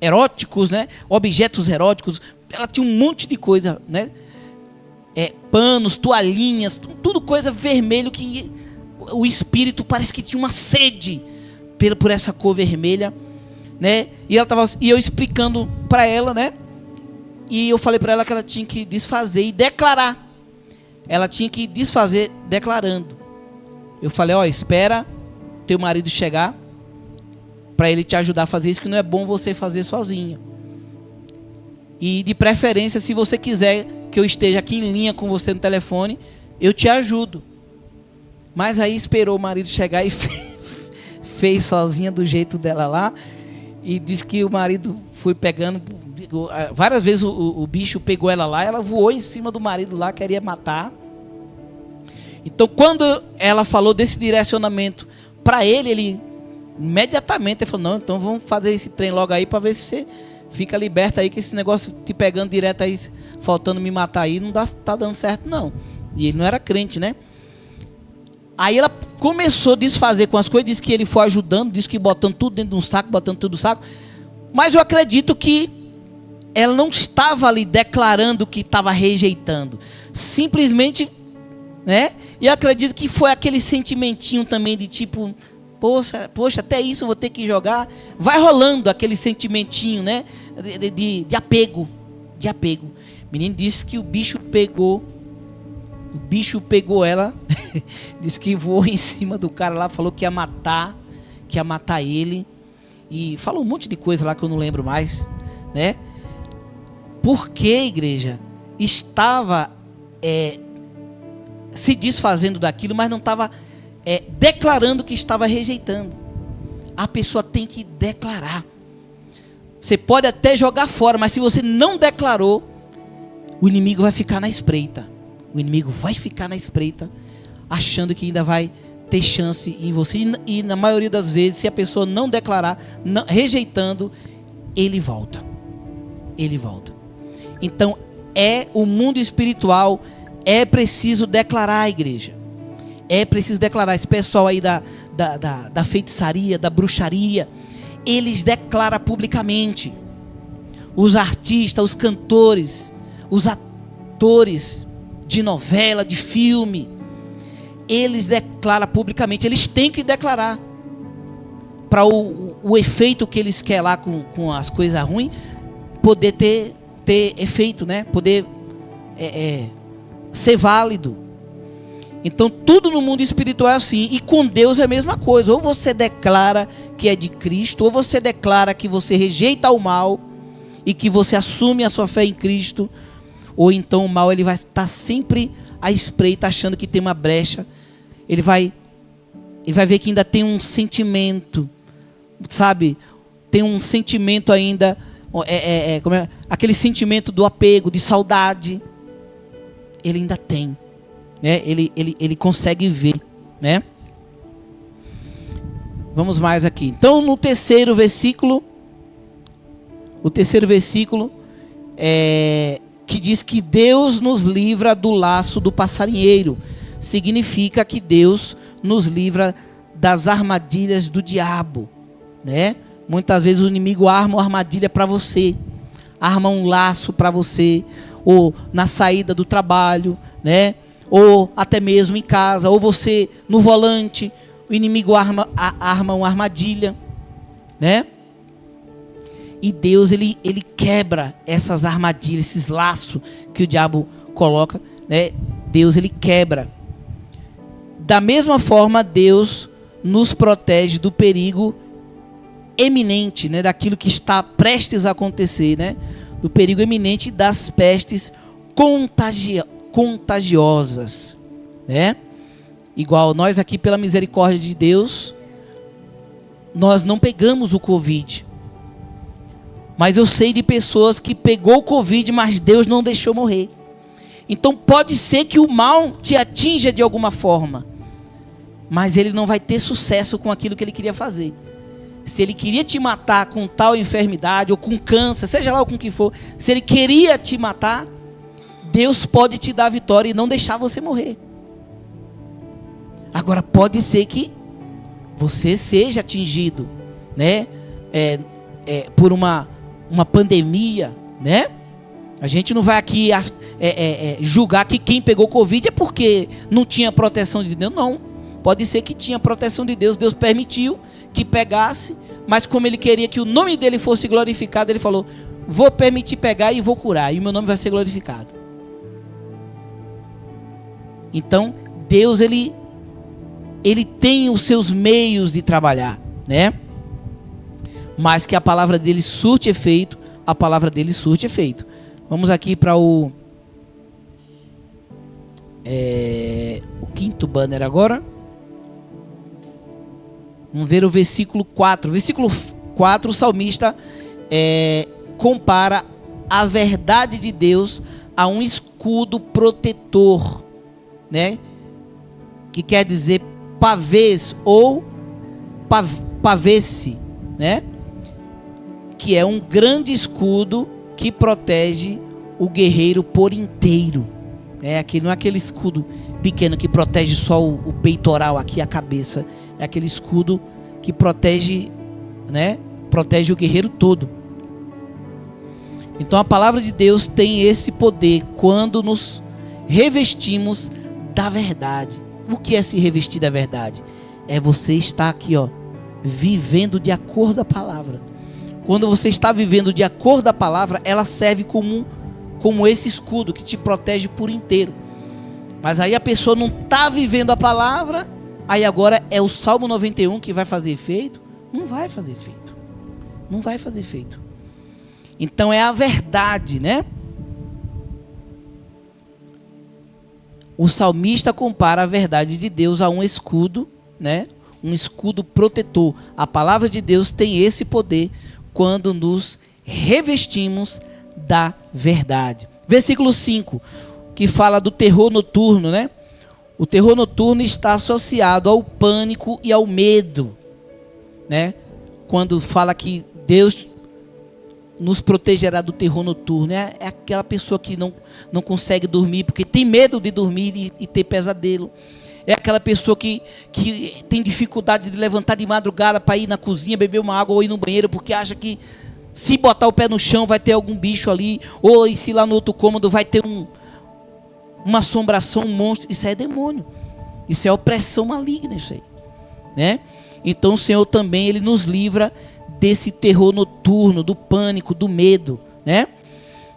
Eróticos, né, objetos eróticos. Ela tinha um monte de coisa, né, panos, toalhinhas, tudo coisa vermelho, que o espírito parece que tinha uma sede por essa cor vermelha, né? E eu explicando para ela, né? E eu falei para ela que ela tinha que desfazer e declarar. Ela tinha que desfazer declarando. Eu falei, espera teu marido chegar para ele te ajudar a fazer isso, que não é bom você fazer sozinho. E de preferência, se você quiser que eu esteja aqui em linha com você no telefone, eu te ajudo. Mas aí esperou o marido chegar e fez sozinha do jeito dela lá. E disse que o marido foi pegando. Várias vezes o bicho pegou ela lá, ela voou em cima do marido lá, queria matar. Então, quando ela falou desse direcionamento para ele imediatamente falou: não, então vamos fazer esse trem logo aí para ver se você fica liberta aí, que esse negócio te pegando direto aí, faltando me matar aí, não tá dando certo não. E ele não era crente, né? Aí ela começou a desfazer com as coisas, disse que ele foi ajudando, disse que botando tudo dentro de um saco, botando tudo no saco. Mas eu acredito que ela não estava ali declarando que estava rejeitando. Simplesmente, né? E eu acredito que foi aquele sentimentinho também de tipo, poxa, até isso eu vou ter que jogar. Vai rolando aquele sentimentinho, né? De apego. De apego. O menino disse que o bicho pegou ela, disse que voou em cima do cara lá, falou que ia matar ele, e falou um monte de coisa lá que eu não lembro mais, né? Porque a igreja estava se desfazendo daquilo, mas não estava declarando que estava rejeitando. A pessoa tem que declarar. Você pode até jogar fora, mas se você não declarou, o inimigo vai ficar na espreita. O inimigo vai ficar na espreita, achando que ainda vai ter chance em você. E na maioria das vezes, se a pessoa não declarar, rejeitando, ele volta. Ele volta. Então, o mundo espiritual, é preciso declarar a igreja. É preciso declarar. Esse pessoal aí da feitiçaria, da bruxaria, eles declaram publicamente. Os artistas, os cantores, os atores de novela, de filme, eles declaram publicamente, eles têm que declarar para o efeito que eles querem lá com as coisas ruins poder ter efeito, né? Poder ser válido. Então tudo no mundo espiritual é assim, e com Deus é a mesma coisa. Ou você declara que é de Cristo, ou você declara que você rejeita o mal e que você assume a sua fé em Cristo. Ou então o mal ele vai estar sempre à espreita, achando que tem uma brecha. Ele vai ver que ainda tem um sentimento, sabe? Tem um sentimento ainda, aquele sentimento do apego, de saudade. Ele ainda tem, né? Ele consegue ver, né? Vamos mais aqui. Então, no terceiro versículo, que diz que Deus nos livra do laço do passarinheiro. Significa que Deus nos livra das armadilhas do diabo, né? Muitas vezes o inimigo arma uma armadilha para você, arma um laço para você, ou na saída do trabalho, né? Ou até mesmo em casa, ou você no volante, o inimigo arma uma armadilha, né? E Deus, ele quebra essas armadilhas, esses laços que o diabo coloca, né? Deus, ele quebra. Da mesma forma, Deus nos protege do perigo eminente, né? Daquilo que está prestes a acontecer, né? Do perigo eminente das pestes contagiosas, né? Igual nós aqui, pela misericórdia de Deus, nós não pegamos o Covid. Mas eu sei de pessoas que pegou o Covid, mas Deus não deixou morrer. Então pode ser que o mal te atinja de alguma forma, mas ele não vai ter sucesso com aquilo que ele queria fazer. Se ele queria te matar com tal enfermidade, ou com câncer, seja lá com o que for, se ele queria te matar, Deus pode te dar a vitória e não deixar você morrer. Agora pode ser que você seja atingido, né? Por uma pandemia, né? A gente não vai aqui julgar que quem pegou Covid é porque não tinha proteção de Deus, não. Pode ser que tinha proteção de Deus, Deus permitiu que pegasse, mas como ele queria que o nome dele fosse glorificado, ele falou: vou permitir pegar e vou curar, e o meu nome vai ser glorificado. Então, Deus, ele tem os seus meios de trabalhar, né? Mas que a palavra dele surte efeito, a palavra dele surte efeito. Vamos aqui para o quinto banner agora. Vamos ver o versículo 4. Versículo 4, o salmista compara a verdade de Deus a um escudo protetor, né? Que quer dizer pavês ou pavesse, né? Que é um grande escudo que protege o guerreiro por inteiro. Não é aquele escudo pequeno que protege só o peitoral aqui, a cabeça. É aquele escudo que protege, né? Protege o guerreiro todo. Então a palavra de Deus tem esse poder quando nos revestimos da verdade. O que é se revestir da verdade? É você estar aqui, vivendo de acordo com a palavra. Quando você está vivendo de acordo com a palavra, ela serve como esse escudo que te protege por inteiro. Mas aí a pessoa não está vivendo a palavra, aí agora é o Salmo 91 que vai fazer efeito? Não vai fazer efeito. Não vai fazer efeito. Então é a verdade, né? O salmista compara a verdade de Deus a um escudo, né? Um escudo protetor. A palavra de Deus tem esse poder quando nos revestimos da verdade. Versículo 5, que fala do terror noturno, né? O terror noturno está associado ao pânico e ao medo, né? Quando fala que Deus nos protegerá do terror noturno, é aquela pessoa que não consegue dormir porque tem medo de dormir e ter pesadelo. É aquela pessoa que tem dificuldade de levantar de madrugada para ir na cozinha, beber uma água ou ir no banheiro, porque acha que se botar o pé no chão vai ter algum bicho ali, ou e se lá no outro cômodo vai ter uma assombração, um monstro. Isso é demônio, isso é opressão maligna, isso aí, né? Então o Senhor também, Ele nos livra desse terror noturno, do pânico, do medo, né?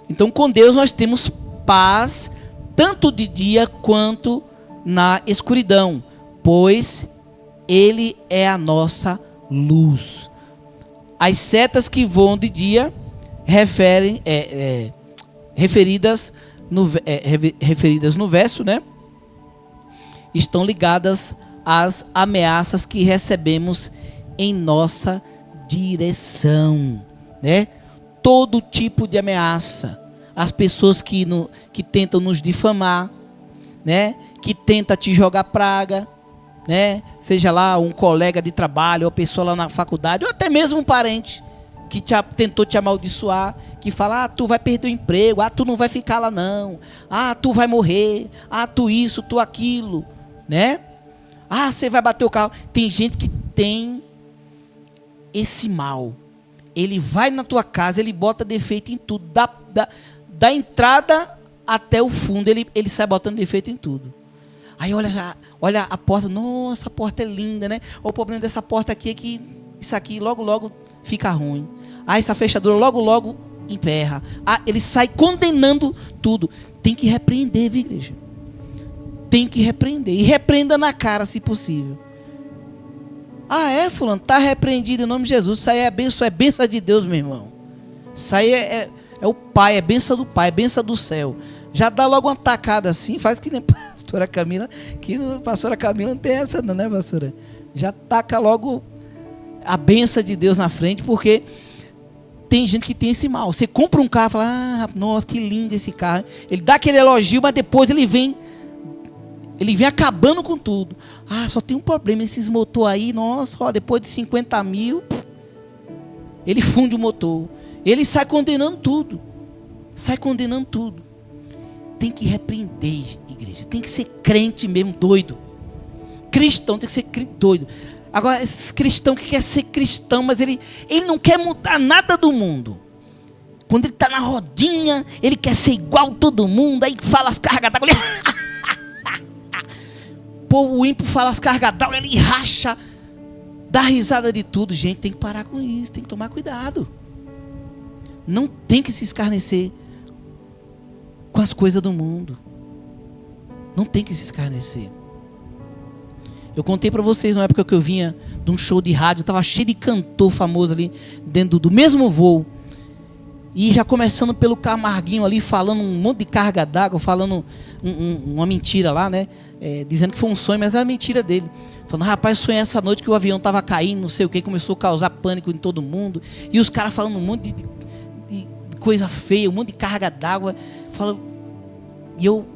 Então com Deus nós temos paz, tanto de dia quanto na escuridão, pois Ele é a nossa luz. As setas que voam de dia referidas no verso, né? Estão ligadas às ameaças que recebemos em nossa direção, né? Todo tipo de ameaça. As pessoas que tentam nos difamar, né? Que tenta te jogar praga, né? Seja lá um colega de trabalho, ou pessoa lá na faculdade, ou até mesmo um parente que tentou te amaldiçoar, que fala, tu vai perder o emprego, tu não vai ficar lá não, tu vai morrer, tu isso, tu aquilo, né? Você vai bater o carro. Tem gente que tem esse mal. Ele vai na tua casa, ele bota defeito em tudo, da entrada até o fundo, ele sai botando defeito em tudo. Aí olha a porta, nossa, a porta é linda, né? O problema dessa porta aqui é que isso aqui logo fica ruim. Essa fechadura logo emperra. Ele sai condenando tudo. Tem que repreender, viu, igreja? Tem que repreender. E repreenda na cara, se possível. Fulano, está repreendido em nome de Jesus. Isso aí é bênção de Deus, meu irmão. Isso aí é o Pai, é bênção do Pai, é bênção do céu. Já dá logo uma tacada assim, faz que nem a pastora Camila, que a pastora Camila não tem essa não, né, pastora? Já taca logo a bênção de Deus na frente, porque tem gente que tem esse mal. Você compra um carro e fala, nossa, que lindo esse carro. Ele dá aquele elogio, mas depois ele vem acabando com tudo. Só tem um problema, esses motor aí, nossa, depois de 50 mil, ele funde o motor. Ele sai condenando tudo. Tem que repreender, igreja. Tem que ser crente mesmo, doido. Cristão tem que ser crente doido. Agora, esse cristão que quer ser cristão, mas ele não quer mudar nada do mundo. Quando ele está na rodinha, ele quer ser igual a todo mundo. Aí fala as cargas d'água. O ímpio fala as cargas d'água, ele racha, dá risada de tudo. Gente, tem que parar com isso, tem que tomar cuidado. Não tem que se escarnecer com as coisas do mundo. Não tem que se escarnecer. Eu contei para vocês na época que eu vinha de um show de rádio, estava cheio de cantor famoso ali dentro do mesmo voo. E já começando pelo Camarguinho ali, falando um monte de carga d'água, falando uma mentira lá, né? Dizendo que foi um sonho, mas era mentira dele. falando, rapaz, sonhei essa noite que o avião estava caindo, não sei o que, começou a causar pânico em todo mundo, e os caras falando um monte de coisa feia, um monte de carga d'água, e eu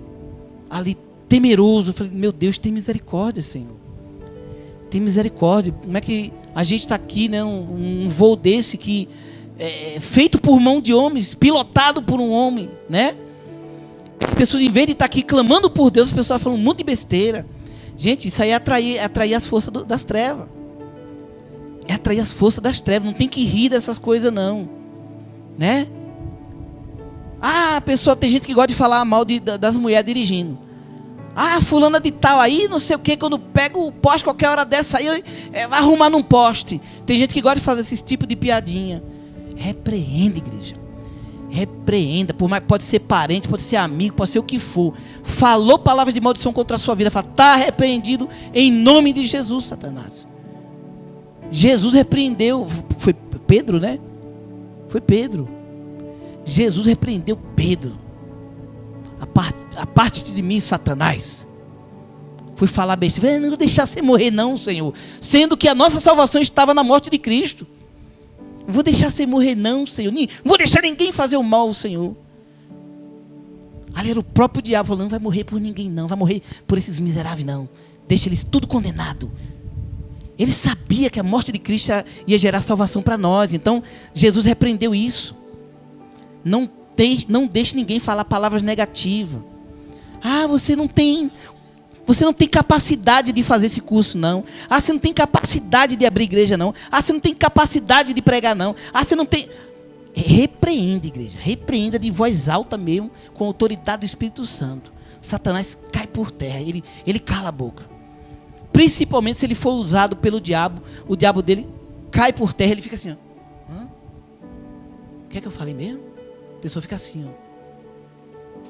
ali temeroso, falei, meu Deus, tem misericórdia, Senhor, tem misericórdia. Como é que a gente está aqui, né, um voo desse que é feito por mão de homens, pilotado por um homem, né? As pessoas, em vez de estar aqui clamando por Deus, as pessoas falam um monte de besteira. Gente, isso aí é atrair as forças das trevas. É atrair as forças das trevas. Não tem que rir dessas coisas, não. Né? Ah, a pessoa, tem gente que gosta de falar mal das mulheres dirigindo. Ah, fulana de tal aí, não sei o que, quando pega o poste qualquer hora dessa aí, vai arrumar num poste. Tem gente que gosta de fazer esse tipo de piadinha. Repreenda, igreja. Repreenda, por mais, pode ser parente, pode ser amigo, pode ser o que for. Falou palavras de maldição contra a sua vida, fala, está repreendido em nome de Jesus, Satanás. Jesus repreendeu, foi Pedro, né? Foi Pedro. Jesus repreendeu Pedro. A parte de mim, Satanás. Fui falar besteira, não vou deixar você morrer não, Senhor. Sendo que a nossa salvação estava na morte de Cristo. Não vou deixar você morrer não, Senhor. Não vou deixar ninguém fazer o mal, Senhor. Ali era o próprio diabo falando, não vai morrer por ninguém não, vai morrer por esses miseráveis não. Deixa eles tudo condenado. Ele sabia que a morte de Cristo ia gerar salvação para nós. Então, Jesus repreendeu isso. Não deixe ninguém falar palavras negativas. Ah, você não tem capacidade de fazer esse curso, não. Ah, você não tem capacidade de abrir igreja, não. Ah, você não tem capacidade de pregar, não. Ah, você não tem... Repreenda, igreja. Repreenda de voz alta mesmo, com a autoridade do Espírito Santo. Satanás cai por terra, ele cala a boca. Principalmente se ele for usado pelo diabo, o diabo dele cai por terra, ele fica assim, ó. Hã? O que é que eu falei mesmo? A pessoa fica assim, ó.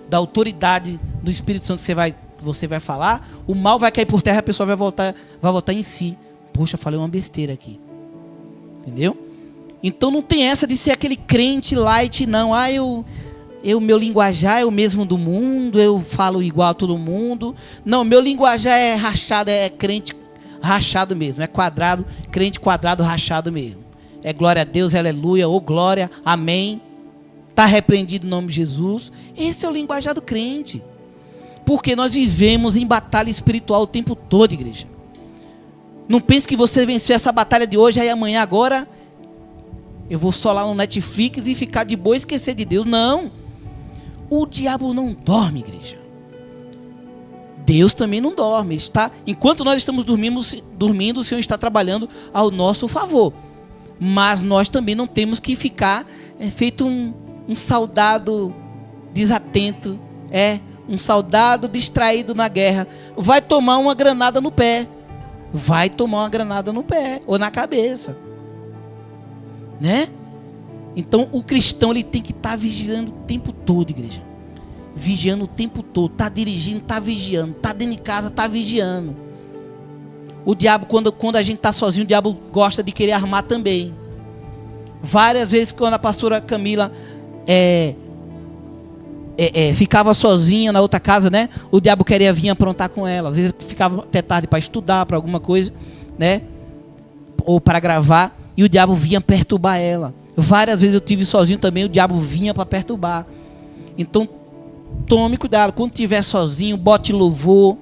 Da autoridade do Espírito Santo que você vai falar, o mal vai cair por terra, a pessoa vai voltar em si. Poxa, falei uma besteira aqui. Entendeu? Então não tem essa de ser aquele crente light, não. Ah, meu linguajar é o mesmo do mundo, eu falo igual a todo mundo. Não, meu linguajar é rachado, é crente rachado mesmo, é quadrado, crente quadrado rachado mesmo. É glória a Deus, aleluia, ou glória, amém. Está repreendido em nome de Jesus. Esse é o linguajar do crente. Porque nós vivemos em batalha espiritual o tempo todo, igreja. Não pense que você venceu essa batalha de hoje, aí amanhã agora eu vou só lá no Netflix e ficar de boa e esquecer de Deus. Não. O diabo não dorme, igreja. Deus também não dorme. Enquanto nós estamos dormindo, o Senhor está trabalhando ao nosso favor. Mas nós também não temos que ficar feito um soldado desatento, um soldado distraído na guerra. Vai tomar uma granada no pé. Vai tomar uma granada no pé ou na cabeça. Né? Então o cristão ele tem que estar vigiando o tempo todo, igreja. Vigiando o tempo todo. Está dirigindo, está vigiando. Está dentro de casa, está vigiando. O diabo, quando a gente está sozinho, o diabo gosta de querer armar também. Várias vezes quando a pastora Camila ficava sozinha na outra casa, né? O diabo queria vir aprontar com ela. Às vezes ficava até tarde para estudar, para alguma coisa, né? Ou para gravar. E o diabo vinha perturbar ela. Várias vezes eu tive sozinho também, o diabo vinha para perturbar. Então, tome cuidado. Quando estiver sozinho, bote louvor.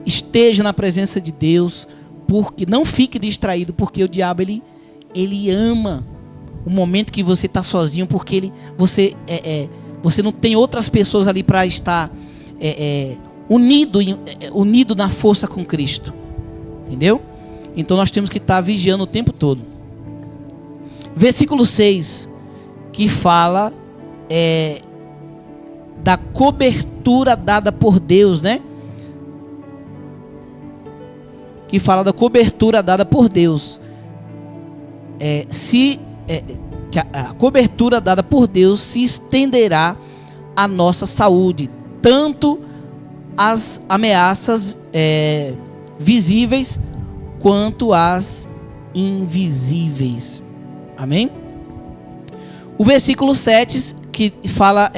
Esteja na presença de Deus. Porque não fique distraído, porque o diabo, ele ama o momento que você está sozinho, porque você não tem outras pessoas ali para estar unido na força com Cristo. Entendeu? Então nós temos que estar vigiando o tempo todo. Versículo 6, que fala da cobertura dada por Deus, né? Que fala da cobertura dada por Deus. Que a cobertura dada por Deus se estenderá à nossa saúde, tanto as ameaças visíveis quanto as invisíveis. Amém? O versículo 7 que fala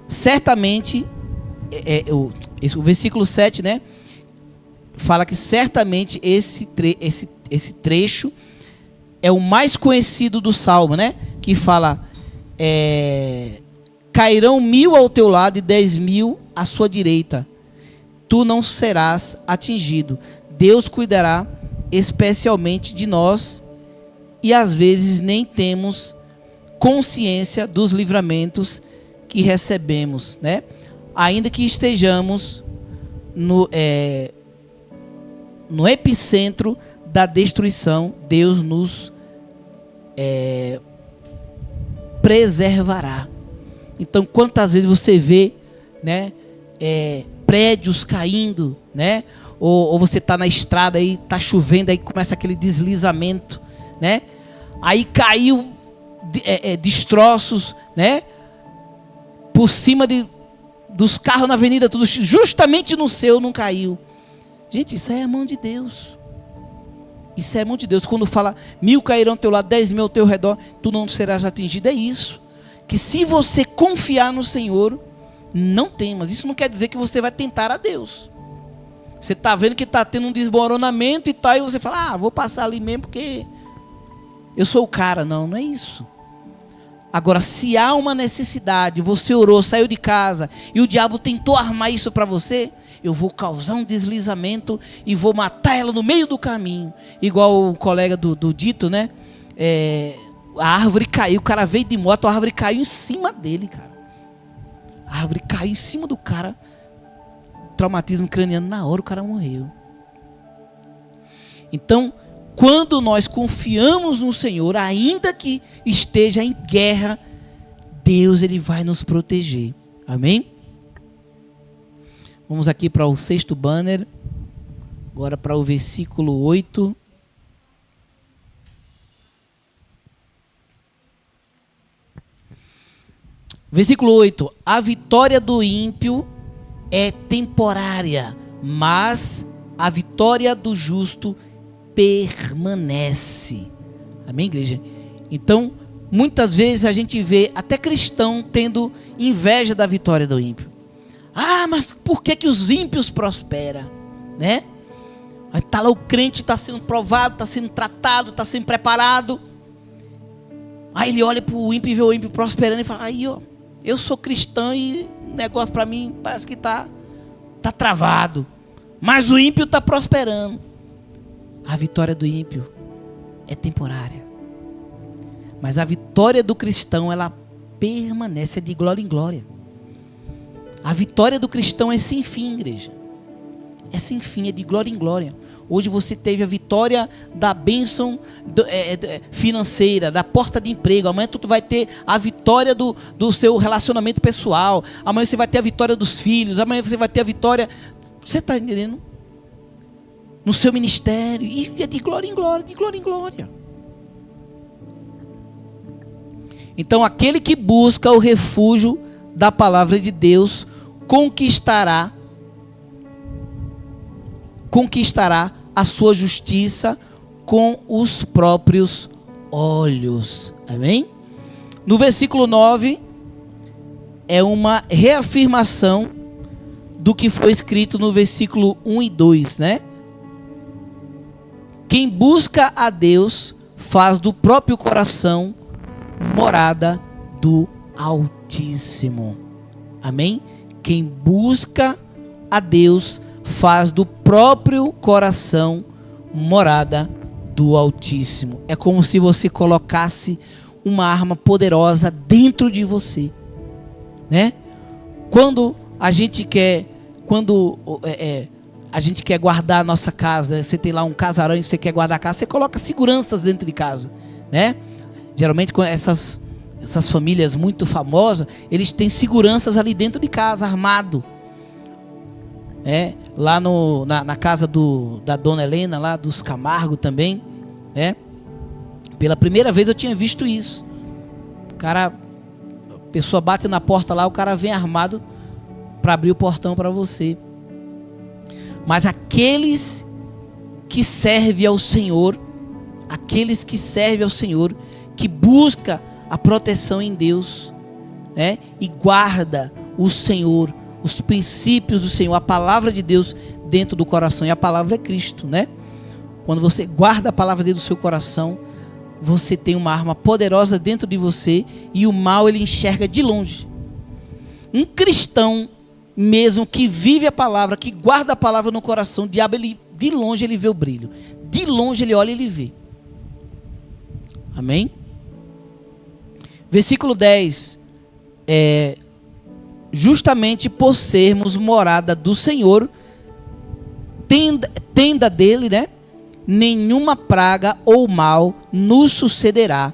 certamente o versículo 7, né? fala que certamente esse trecho é o mais conhecido do Salmo, né? Que fala, cairão 1000 ao teu lado e 10.000 à sua direita, tu não serás atingido. Deus cuidará especialmente de nós e às vezes nem temos consciência dos livramentos que recebemos, né? Ainda que estejamos no epicentro da destruição, Deus nos preservará. Então, quantas vezes você vê, né, prédios caindo, né? Ou você está na estrada aí, está chovendo, aí começa aquele deslizamento, né? Aí caiu destroços, né? Por cima dos carros na avenida, tudo justamente no seu não caiu. Gente, isso é a mão de Deus. Isso é a mão de Deus. Quando fala 1000 cairão ao teu lado, 10.000 ao teu redor, tu não serás atingido. É isso. Que se você confiar no Senhor, não temas. Isso não quer dizer que você vai tentar a Deus. Você está vendo que está tendo um desmoronamento e tal, e você fala, vou passar ali mesmo porque eu sou o cara. Não, não é isso. Agora, se há uma necessidade, você orou, saiu de casa, e o diabo tentou armar isso para você, eu vou causar um deslizamento e vou matar ela no meio do caminho. Igual o colega do Dito, né? A árvore caiu, o cara veio de moto, a árvore caiu em cima dele, cara. A árvore caiu em cima do cara. Traumatismo craniano, na hora o cara morreu. Então, quando nós confiamos no Senhor, ainda que esteja em guerra, Deus, Ele vai nos proteger. Amém? Vamos aqui para o 6º banner. Agora para o versículo 8. Versículo 8. A vitória do ímpio é temporária, mas a vitória do justo permanece. Amém, igreja? Então, muitas vezes a gente vê até cristão tendo inveja da vitória do ímpio. Mas por que os ímpios prosperam? Né? Aí tá lá o crente, está sendo provado, está sendo tratado, está sendo preparado. Aí ele olha para o ímpio e vê o ímpio prosperando e fala, eu sou cristão e o negócio para mim parece que tá travado. Mas o ímpio está prosperando. A vitória do ímpio é temporária. Mas a vitória do cristão, ela permanece, é de glória em glória. A vitória do cristão é sem fim, igreja. É sem fim, é de glória em glória. Hoje você teve a vitória da bênção financeira, da porta de emprego. Amanhã tu vai ter a vitória do seu relacionamento pessoal. Amanhã você vai ter a vitória dos filhos. Amanhã você vai ter a vitória... Você está entendendo? No seu ministério. E é de glória em glória, de glória em glória. Então aquele que busca o refúgio da palavra de Deus conquistará a sua justiça com os próprios olhos. Amém? No versículo 9, é uma reafirmação do que foi escrito no versículo 1 e 2, né? Quem busca a Deus faz do próprio coração morada do Altíssimo. Amém? Quem busca a Deus faz do próprio coração morada do Altíssimo. É como se você colocasse uma arma poderosa dentro de você, né? Quando a gente quer guardar a nossa casa, né? Você tem lá um casarão e você quer guardar a casa, você coloca seguranças dentro de casa, né? Geralmente com essas famílias muito famosas, eles têm seguranças ali dentro de casa, armado. Lá na casa da dona Helena, lá dos Camargo também, né? Pela primeira vez eu tinha visto isso. A pessoa bate na porta lá, o cara vem armado para abrir o portão para você. Mas aqueles que servem ao Senhor, que busca a proteção em Deus, né? E guarda o Senhor, os princípios do Senhor, a palavra de Deus dentro do coração, e a palavra é Cristo, né? Quando você guarda a palavra dentro do seu coração, você tem uma arma poderosa dentro de você, e o mal ele enxerga de longe. Um cristão mesmo que vive a palavra, que guarda a palavra no coração, o diabo, ele, de longe ele vê o brilho. De longe ele olha e ele vê. Amém? Versículo 10. Justamente por sermos morada do Senhor, tenda dele, né? Nenhuma praga ou mal nos sucederá.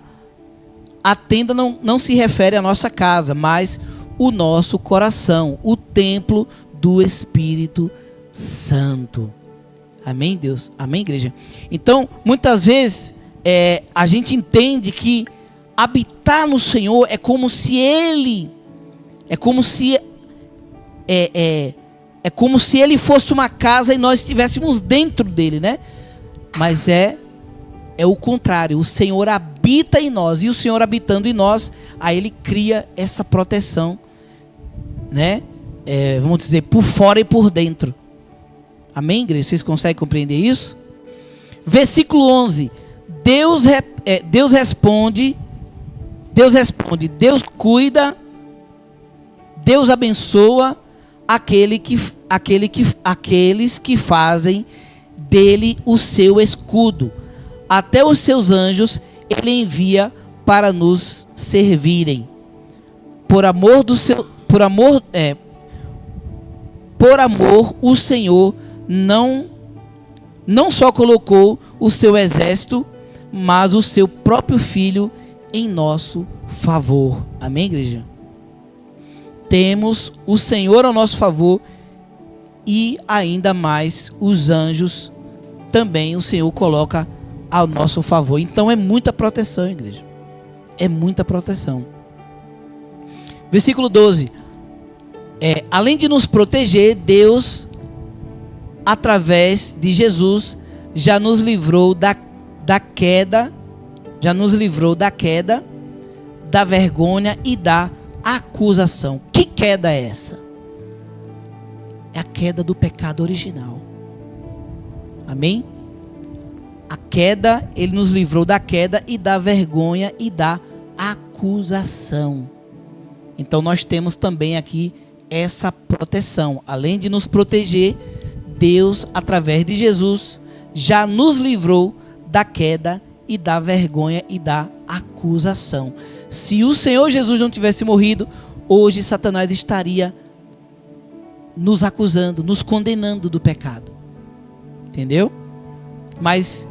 A tenda não se refere à nossa casa, mas o nosso coração, o templo do Espírito Santo. Amém, Deus? Amém, igreja? Então, muitas vezes, a gente entende que habitar no Senhor é como se Ele... É como se Ele fosse uma casa e nós estivéssemos dentro dele, né? Mas é o contrário. O Senhor habita em nós. E o Senhor habitando em nós, aí Ele cria essa proteção, né? Vamos dizer, por fora e por dentro. Amém, igreja? Vocês conseguem compreender isso? Versículo 11. Deus responde, Deus cuida, Deus abençoa aqueles que fazem dele o seu escudo. Até os seus anjos ele envia para nos servirem. Por amor, o Senhor não só colocou o seu exército, mas o seu próprio Filho em nosso favor. Amém, igreja? Temos o Senhor ao nosso favor e ainda mais os anjos também o Senhor coloca ao nosso favor. Então é muita proteção, igreja. É muita proteção. Versículo 12. Além de nos proteger, Deus, através de Jesus, já nos livrou da queda, da vergonha e da acusação. Que queda é essa? É a queda do pecado original. Amém? A queda, ele nos livrou da queda e da vergonha e da acusação. Então nós temos também aqui essa proteção. Além de nos proteger, Deus, através de Jesus, já nos livrou da queda e da vergonha e da acusação. Se o Senhor Jesus não tivesse morrido, hoje Satanás estaria nos acusando, nos condenando do pecado. Entendeu? Mas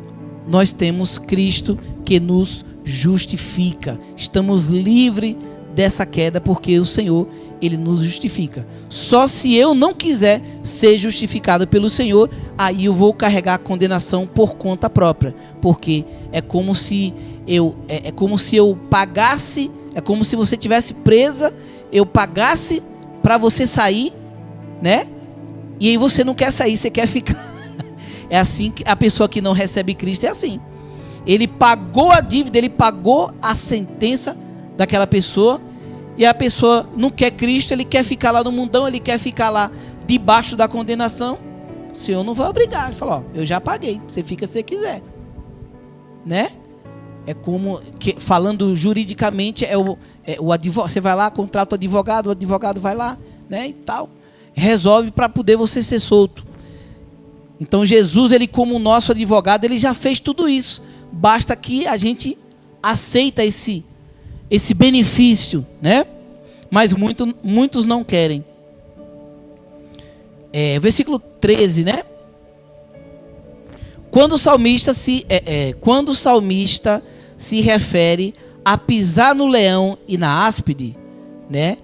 nós temos Cristo que nos justifica. Estamos livres dessa queda porque o Senhor, Ele nos justifica. Só se eu não quiser ser justificado pelo Senhor, aí eu vou carregar a condenação por conta própria. Porque é como se eu pagasse, é como se você tivesse presa, eu pagasse para você sair, né? E aí você não quer sair, você quer ficar. É assim que a pessoa que não recebe Cristo é assim. Ele pagou a dívida, ele pagou a sentença daquela pessoa, e a pessoa não quer Cristo, ele quer ficar lá no mundão, ele quer ficar lá debaixo da condenação. O Senhor não vai obrigar, ele fala, eu já paguei, você fica se você quiser, né? É como, falando juridicamente, o advogado, você vai lá, contrata o advogado vai lá, né, e tal, resolve para poder você ser solto. Então Jesus, ele como nosso advogado, ele já fez tudo isso. Basta que a gente aceita esse benefício, né? Mas muitos não querem. Versículo 13, né? Quando o salmista se refere a pisar no leão e na áspide, né?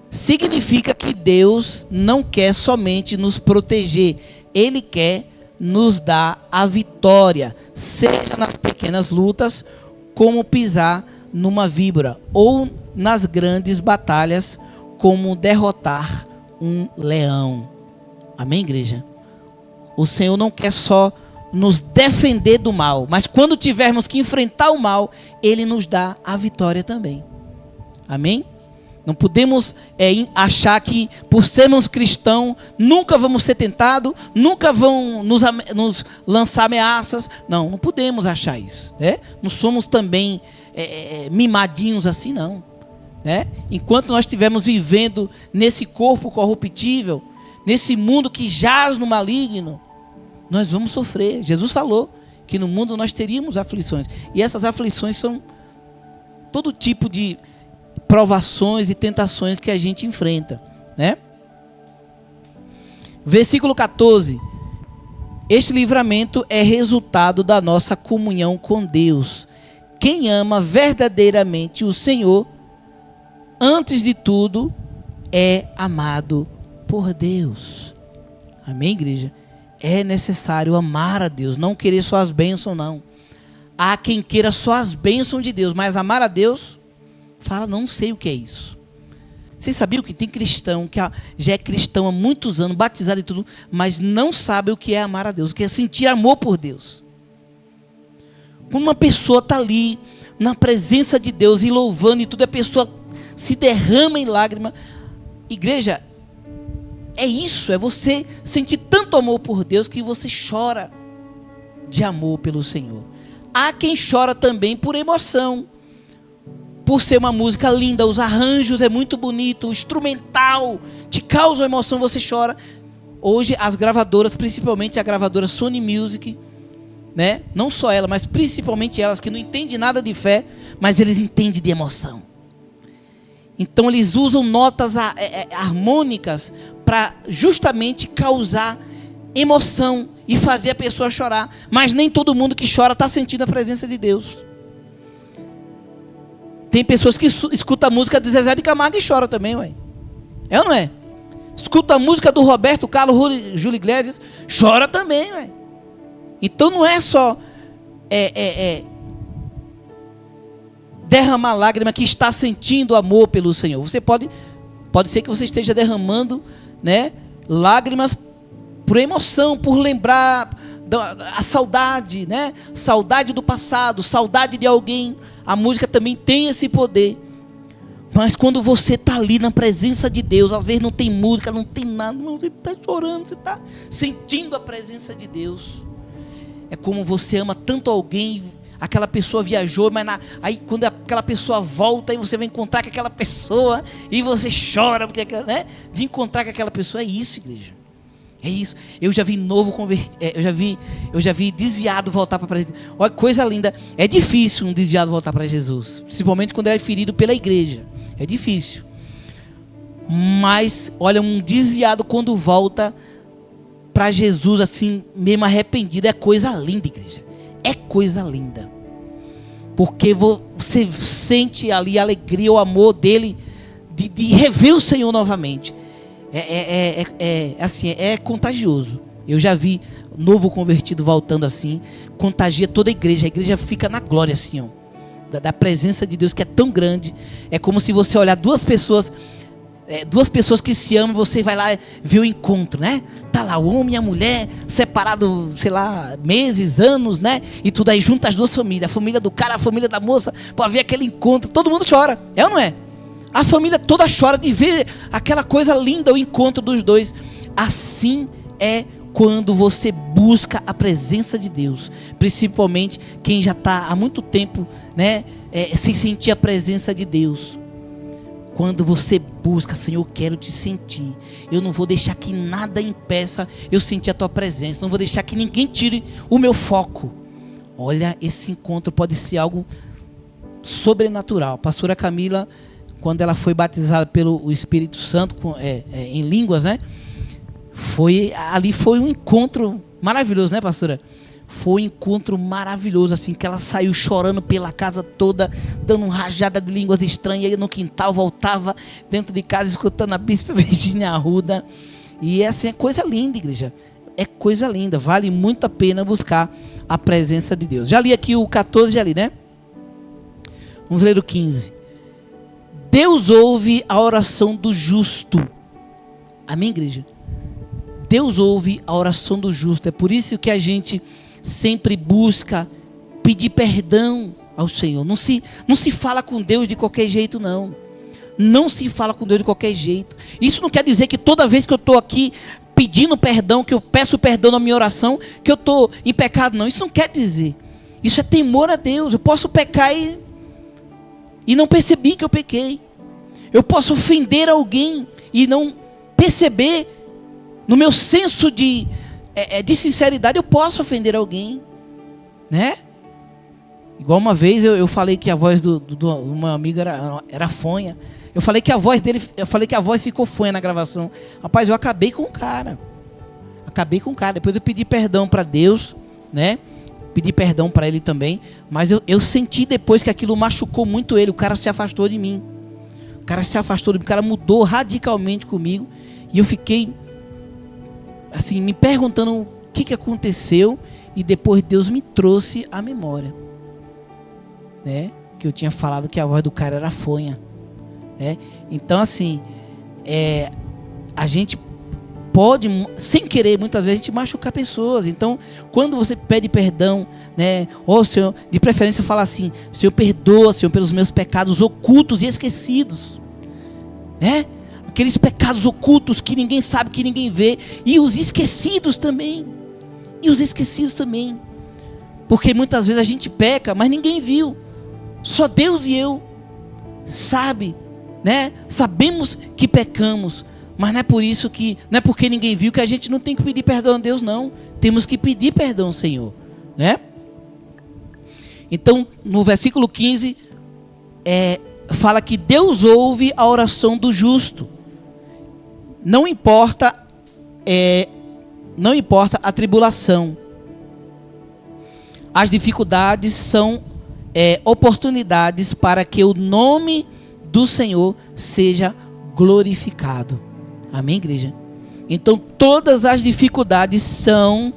Significa que Deus não quer somente nos proteger, Ele quer nos dar a vitória, seja nas pequenas lutas, como pisar numa víbora, ou nas grandes batalhas, como derrotar um leão. Amém, igreja? O Senhor não quer só nos defender do mal, mas quando tivermos que enfrentar o mal, Ele nos dá a vitória também. Amém? Não podemos achar que por sermos cristãos nunca vamos ser tentados, nunca vão nos lançar ameaças. Não podemos achar isso, né? Não somos também mimadinhos assim, não, né? Enquanto nós estivermos vivendo nesse corpo corruptível, nesse mundo que jaz no maligno, nós vamos sofrer. Jesus falou que no mundo nós teríamos aflições, e essas aflições são todo tipo de provações e tentações que a gente enfrenta, né? Versículo 14. Este livramento é resultado da nossa comunhão com Deus. Quem ama verdadeiramente o Senhor, antes de tudo, é amado por Deus. Amém, igreja? É necessário amar a Deus, não querer só as bênçãos, não. Há quem queira só as bênçãos de Deus, mas amar a Deus, fala, não sei o que é isso. Vocês sabiam que tem cristão que já é cristão há muitos anos, batizado e tudo, mas não sabe o que é amar a Deus, o que é sentir amor por Deus. Quando uma pessoa está ali, na presença de Deus, e louvando e tudo, a pessoa se derrama em lágrima. Igreja, é isso, é você sentir tanto amor por Deus, que você chora de amor pelo Senhor. Há quem chora também por emoção, por ser uma música linda, os arranjos é muito bonito, o instrumental te causa emoção, você chora. Hoje as gravadoras, principalmente a gravadora Sony Music, né? Não só ela, mas principalmente elas que não entendem nada de fé, mas eles entendem de emoção. Então eles usam notas harmônicas para justamente causar emoção e fazer a pessoa chorar. Mas nem todo mundo que chora está sentindo a presença de Deus. Tem pessoas que escutam a música de Zezé de Camargo e choram também, ué. É ou não é? Escuta a música do Roberto Carlos, Júlio Iglesias, chora também, ué. Então não é só derramar lágrima que está sentindo amor pelo Senhor. Você pode ser que você esteja derramando, né, lágrimas por emoção, por lembrar a saudade, né? Saudade do passado, saudade de alguém. A música também tem esse poder. Mas quando você está ali na presença de Deus, às vezes não tem música, não tem nada, mas você está chorando, você está sentindo a presença de Deus. É como você ama tanto alguém, aquela pessoa viajou, mas aí quando aquela pessoa volta, aí você vai encontrar com aquela pessoa e você chora, porque, né, de encontrar com aquela pessoa. É isso, igreja. É isso. Eu já vi novo convertido, eu já vi desviado voltar para Jesus. Olha que coisa linda. É difícil um desviado voltar para Jesus, principalmente quando ele é ferido pela igreja. É difícil. Mas olha, um desviado quando volta para Jesus assim, mesmo arrependido, é coisa linda, igreja. É coisa linda. Porque você sente ali a alegria, o amor dele de rever o Senhor novamente. Assim, é contagioso. Eu já vi novo convertido voltando assim, contagia toda a igreja fica na glória assim, ó, da presença de Deus, que é tão grande. É como se você olhar duas pessoas que se amam, você vai lá ver o encontro, né? Tá lá o homem e a mulher, separado, sei lá, meses, anos, né? E tudo aí junta as duas famílias, a família do cara, a família da moça, para ver aquele encontro, todo mundo chora, é ou não é? A família toda chora de ver aquela coisa linda, o encontro dos dois. Assim é quando você busca a presença de Deus. Principalmente quem já está há muito tempo, né, sem sentir a presença de Deus. Quando você busca, Senhor, eu quero te sentir. Eu não vou deixar que nada impeça eu sentir a tua presença. Não vou deixar que ninguém tire o meu foco. Olha, esse encontro pode ser algo sobrenatural. A pastora Camila, quando ela foi batizada pelo Espírito Santo em línguas, né? Ali foi um encontro maravilhoso, né, pastora? Foi um encontro maravilhoso, assim, que ela saiu chorando pela casa toda, dando uma rajada de línguas estranhas, ia no quintal, voltava dentro de casa, escutando a Bispa Virgínia Arruda. E essa é coisa linda, igreja. É coisa linda, vale muito a pena buscar a presença de Deus. Já li aqui o 14, já li, né? Vamos ler o 15. Deus ouve a oração do justo. Amém, igreja? Deus ouve a oração do justo. É por isso que a gente sempre busca pedir perdão ao Senhor. Não se fala com Deus de qualquer jeito, não. Não se fala com Deus de qualquer jeito. Isso não quer dizer que toda vez que eu estou aqui pedindo perdão, que eu peço perdão na minha oração, que eu estou em pecado, não. Isso não quer dizer. Isso é temor a Deus. Eu posso pecar e não perceber que eu pequei. Eu posso ofender alguém e não perceber. No meu senso de sinceridade, eu posso ofender alguém, né? Igual uma vez eu falei que a voz do meu amigo era fanha. Eu falei que a voz ficou fanha na gravação. Rapaz, eu acabei com o cara. Depois eu pedi perdão para Deus, né? Pedi perdão para ele também. Mas eu senti depois que aquilo machucou muito ele. O cara se afastou de mim. O cara mudou radicalmente comigo. E eu fiquei assim, me perguntando o que aconteceu. E depois Deus me trouxe à memória, né? Que eu tinha falado que a voz do cara era fanha, né? Então assim, a gente pode, sem querer, muitas vezes a gente machucar pessoas. Então, quando você pede perdão, né? Ou Senhor, de preferência fala assim: Senhor, perdoa, Senhor, pelos meus pecados ocultos e esquecidos, né? Aqueles pecados ocultos que ninguém sabe, que ninguém vê, e os esquecidos também. Porque muitas vezes a gente peca, mas ninguém viu. Só Deus e eu sabe, né? Sabemos que pecamos, mas não é porque ninguém viu que a gente não tem que pedir perdão a Deus, não. Temos que pedir perdão ao Senhor, né? Então, no versículo 15, fala que Deus ouve a oração do justo. Não importa a tribulação. As dificuldades são oportunidades para que o nome do Senhor seja glorificado. Amém, igreja? Então todas as dificuldades são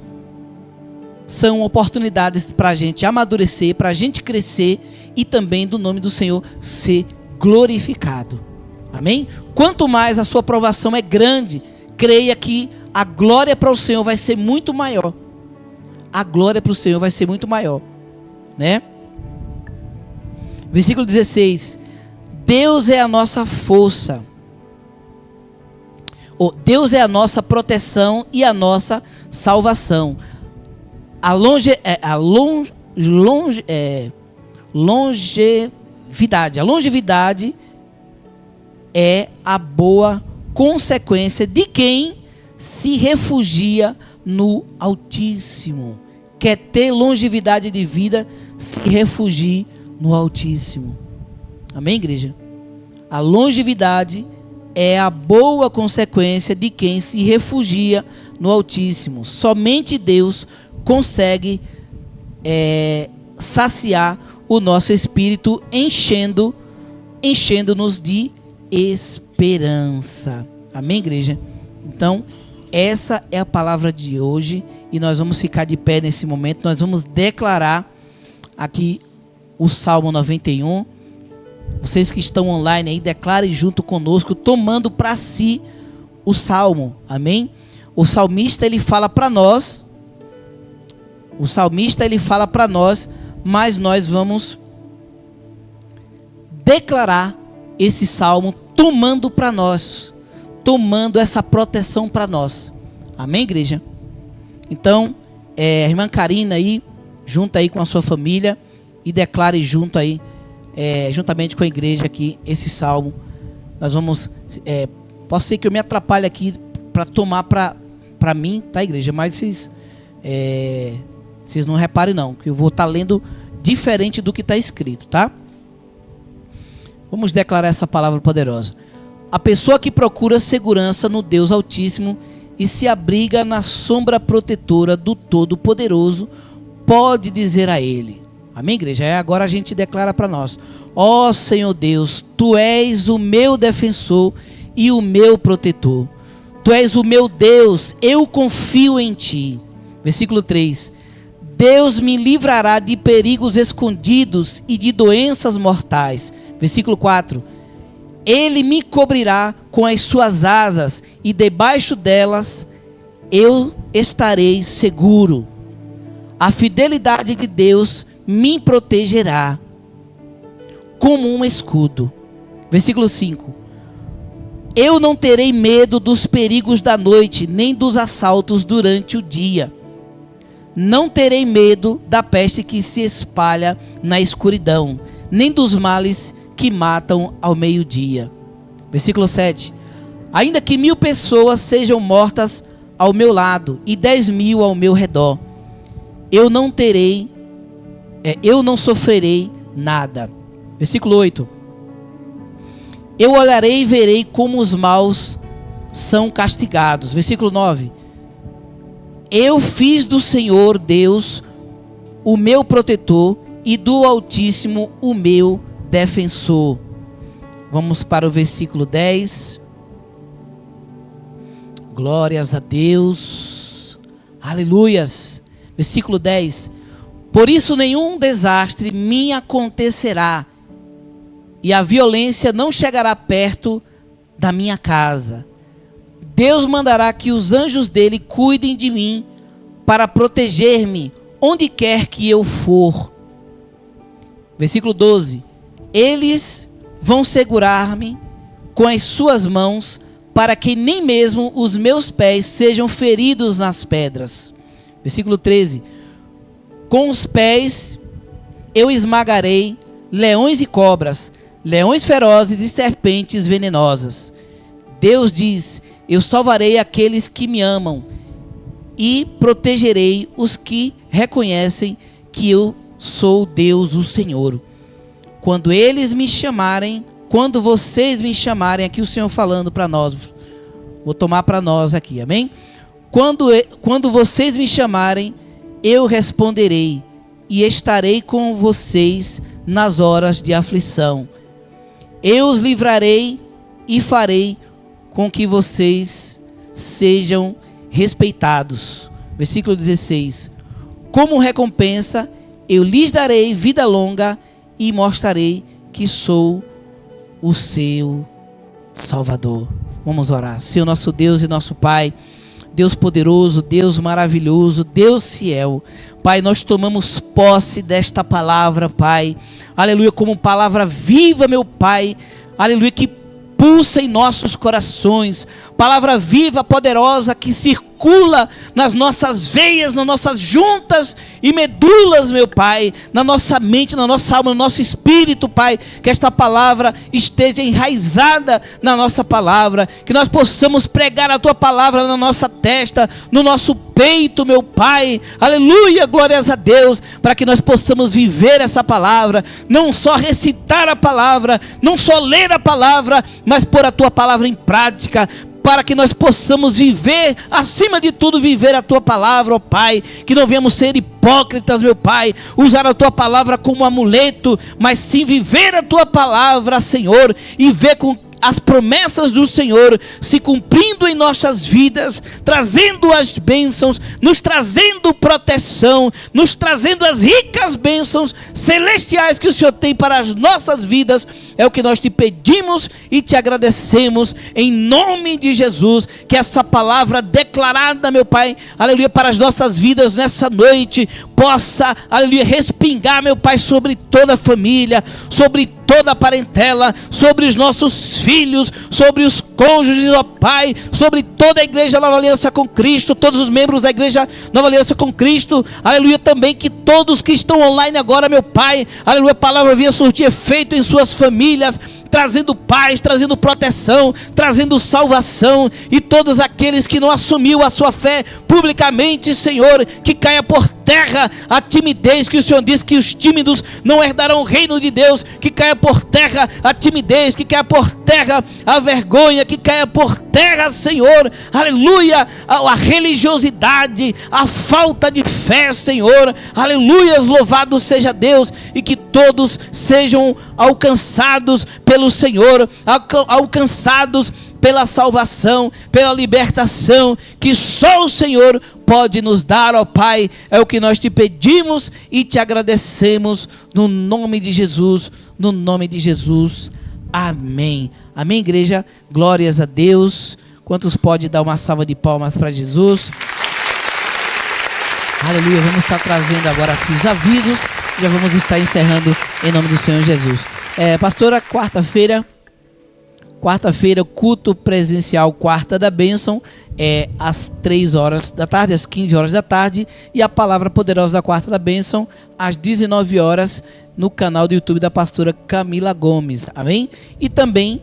oportunidades para a gente amadurecer, para a gente crescer e também do nome do Senhor ser glorificado. Amém? Quanto mais a sua provação é grande, creia que a glória para o Senhor vai ser muito maior. Né? Versículo 16. Deus é a nossa força. Deus é a nossa proteção e a nossa salvação. A longevidade é a boa consequência de quem se refugia no Altíssimo. Quer ter longevidade de vida, se refugie no Altíssimo. Amém, igreja? A longevidade é a boa consequência de quem se refugia no Altíssimo. Somente Deus consegue saciar o nosso espírito, enchendo-nos de esperança. Amém, igreja? Então, essa é a palavra de hoje e nós vamos ficar de pé nesse momento. Nós vamos declarar aqui o Salmo 91. Vocês que estão online aí, declarem junto conosco, tomando para si o Salmo. Amém? O salmista ele fala para nós. Mas nós vamos declarar esse Salmo tomando para nós. Tomando essa proteção para nós. Amém, igreja? Então, a irmã Karina aí, junto aí com a sua família, e declare junto aí, juntamente com a igreja aqui, esse salmo. Nós vamos, pode ser que eu me atrapalhe aqui para tomar para mim, tá, igreja? Mas vocês não reparem não, que eu vou estar lendo diferente do que está escrito, tá? Vamos declarar essa palavra poderosa. A pessoa que procura segurança no Deus Altíssimo e se abriga na sombra protetora do Todo-Poderoso, pode dizer a Ele. Amém, igreja? Agora a gente declara para nós: ó Senhor Deus, Tu és o meu defensor e o meu protetor. Tu és o meu Deus, eu confio em Ti. Versículo 3. Deus me livrará de perigos escondidos e de doenças mortais. Versículo 4. Ele me cobrirá com as suas asas e debaixo delas eu estarei seguro. A fidelidade de Deus me protegerá como um escudo. Versículo 5. Eu não terei medo dos perigos da noite, nem dos assaltos durante o dia. Não terei medo da peste que se espalha na escuridão, nem dos males que matam ao meio-dia. Versículo 7. Ainda que 1000 pessoas sejam mortas ao meu lado e 10.000 ao meu redor, eu não sofrerei nada. Versículo 8. Eu olharei e verei como os maus são castigados. Versículo 9. Eu fiz do Senhor Deus o meu protetor e do Altíssimo o meu defensor. Vamos para o versículo 10. Glórias a Deus. Aleluias. Versículo 10. Por isso nenhum desastre me acontecerá, e a violência não chegará perto da minha casa. Deus mandará que os anjos dele cuidem de mim para proteger-me onde quer que eu for. Versículo 12. Eles vão segurar-me com as suas mãos para que nem mesmo os meus pés sejam feridos nas pedras. Versículo 13. Com os pés eu esmagarei leões e cobras, leões ferozes e serpentes venenosas. Deus diz: eu salvarei aqueles que me amam e protegerei os que reconhecem que eu sou Deus, o Senhor. Quando vocês me chamarem, aqui o Senhor falando para nós, vou tomar para nós aqui, amém? Quando vocês me chamarem, eu responderei e estarei com vocês nas horas de aflição. Eu os livrarei e farei com que vocês sejam respeitados. Versículo 16. Como recompensa, eu lhes darei vida longa e mostrarei que sou o seu Salvador. Vamos orar. Senhor nosso Deus e nosso Pai, Deus poderoso, Deus maravilhoso, Deus fiel. Pai, nós tomamos posse desta palavra, Pai. Aleluia, como palavra viva, meu Pai. Aleluia, que pulsa em nossos corações. Palavra viva, poderosa, que circula nas nossas veias, nas nossas juntas e medulas, meu Pai. Na nossa mente, na nossa alma, no nosso espírito, Pai. Que esta palavra esteja enraizada na nossa palavra. Que nós possamos pregar a Tua palavra na nossa testa, no nosso peito, meu Pai. Aleluia, glórias a Deus. Para que nós possamos viver essa palavra. Não só recitar a palavra, não só ler a palavra, mas pôr a Tua palavra em prática, para que nós possamos viver, acima de tudo, viver a Tua palavra, ó Pai. Que não venhamos ser hipócritas, meu Pai, usar a Tua palavra como amuleto, mas sim viver a Tua palavra, Senhor, e ver com as promessas do Senhor se cumprindo em nossas vidas, trazendo as bênçãos, nos trazendo proteção, nos trazendo as ricas bênçãos celestiais que o Senhor tem para as nossas vidas. É o que nós te pedimos e te agradecemos em nome de Jesus. Que essa palavra declarada, meu Pai, aleluia, para as nossas vidas nessa noite possa, aleluia, respingar, meu Pai, sobre toda a família, sobre toda a parentela, sobre os nossos filhos, sobre os cônjuges, ó Pai, sobre toda a Igreja Nova Aliança com Cristo, todos os membros da Igreja Nova Aliança com Cristo, aleluia, também que todos que estão online agora, meu Pai, aleluia, a palavra venha surtir efeito em suas famílias, trazendo paz, trazendo proteção, trazendo salvação, e todos aqueles que não assumiu a sua fé publicamente, Senhor, que caia por terra a timidez, que o Senhor diz que os tímidos não herdarão o reino de Deus. Que caia por terra a timidez, que caia por terra a vergonha, que caia por terra, Senhor, aleluia, a religiosidade, a falta de fé, Senhor, aleluia, louvado seja Deus, e que todos sejam alcançados pelo Senhor, alcançados pela salvação, pela libertação que só o Senhor pode nos dar, ó Pai. É o que nós te pedimos e te agradecemos no nome de Jesus, no nome de Jesus. Amém. Amém, igreja. Glórias a Deus. Quantos podem dar uma salva de palmas para Jesus? Aleluia. Vamos estar trazendo agora aqui os avisos. Já vamos estar encerrando em nome do Senhor Jesus. Pastora, quarta-feira Quarta-feira, culto presencial, quarta da bênção, às 3 horas da tarde, às 15 horas da tarde. E a palavra poderosa da quarta da bênção, às 19 horas, no canal do YouTube da pastora Camila Gomes. Amém? E também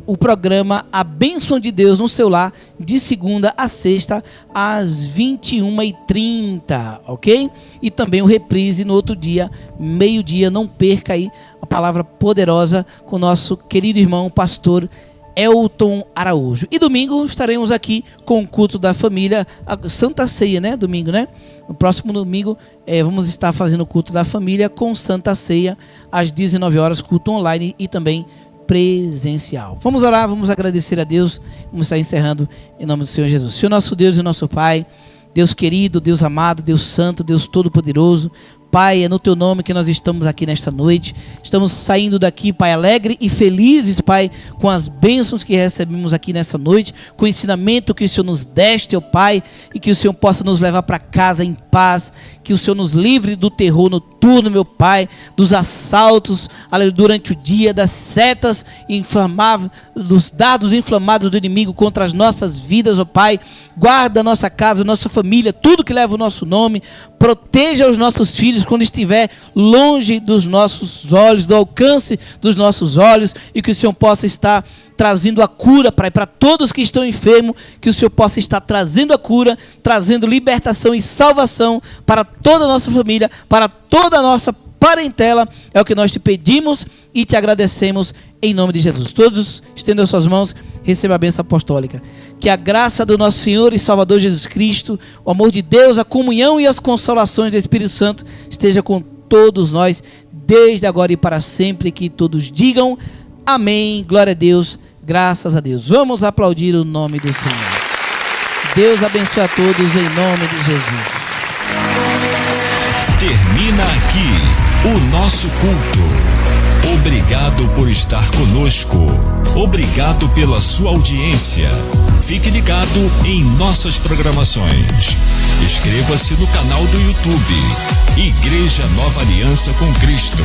o programa A Bênção de Deus no seu lar, de segunda a sexta, às 21h30, ok? E também o reprise no outro dia, meio-dia. Não perca aí a palavra poderosa com o nosso querido irmão, pastor Elton Araújo. E domingo estaremos aqui com o culto da família, a Santa Ceia, né? Domingo, né? No próximo domingo vamos estar fazendo o culto da família com Santa Ceia, às 19 horas, culto online e também presencial. Vamos orar, vamos agradecer a Deus. Vamos estar encerrando em nome do Senhor Jesus. Senhor nosso Deus e nosso Pai, Deus querido, Deus amado, Deus santo, Deus todo-poderoso, Pai, é no Teu nome que nós estamos aqui nesta noite. Estamos saindo daqui, Pai, alegre e felizes, Pai, com as bênçãos que recebemos aqui nesta noite, com o ensinamento que o Senhor nos deste, ó Pai, e que o Senhor possa nos levar para casa em paz, que o Senhor nos livre do terror noturno, meu Pai, dos assaltos durante o dia, das setas inflamáveis, dos dados inflamados do inimigo contra as nossas vidas, ó Pai. Guarda a nossa casa, a nossa família, tudo que leva o nosso nome. Proteja os nossos filhos quando estiver longe dos nossos olhos, do alcance dos nossos olhos, e que o Senhor possa estar trazendo a cura, Pai, para todos que estão enfermos, que o Senhor possa estar trazendo a cura, trazendo libertação e salvação para toda a nossa família, para toda a nossa parentela. É o que nós te pedimos e te agradecemos em nome de Jesus. Todos estendam suas mãos, receba a bênção apostólica. Que a graça do nosso Senhor e Salvador Jesus Cristo, o amor de Deus, a comunhão e as consolações do Espírito Santo esteja com todos nós, desde agora e para sempre. Que todos digam amém, glória a Deus, graças a Deus. Vamos aplaudir o nome do Senhor. Deus abençoe a todos em nome de Jesus. Termina aqui o nosso culto. Obrigado por estar conosco. Obrigado pela sua audiência. Fique ligado em nossas programações. Inscreva-se no canal do YouTube Igreja Nova Aliança com Cristo.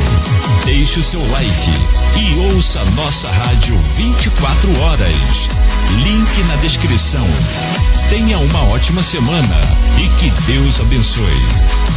Deixe o seu like e ouça nossa rádio 24 horas. Link na descrição. Tenha uma ótima semana e que Deus abençoe.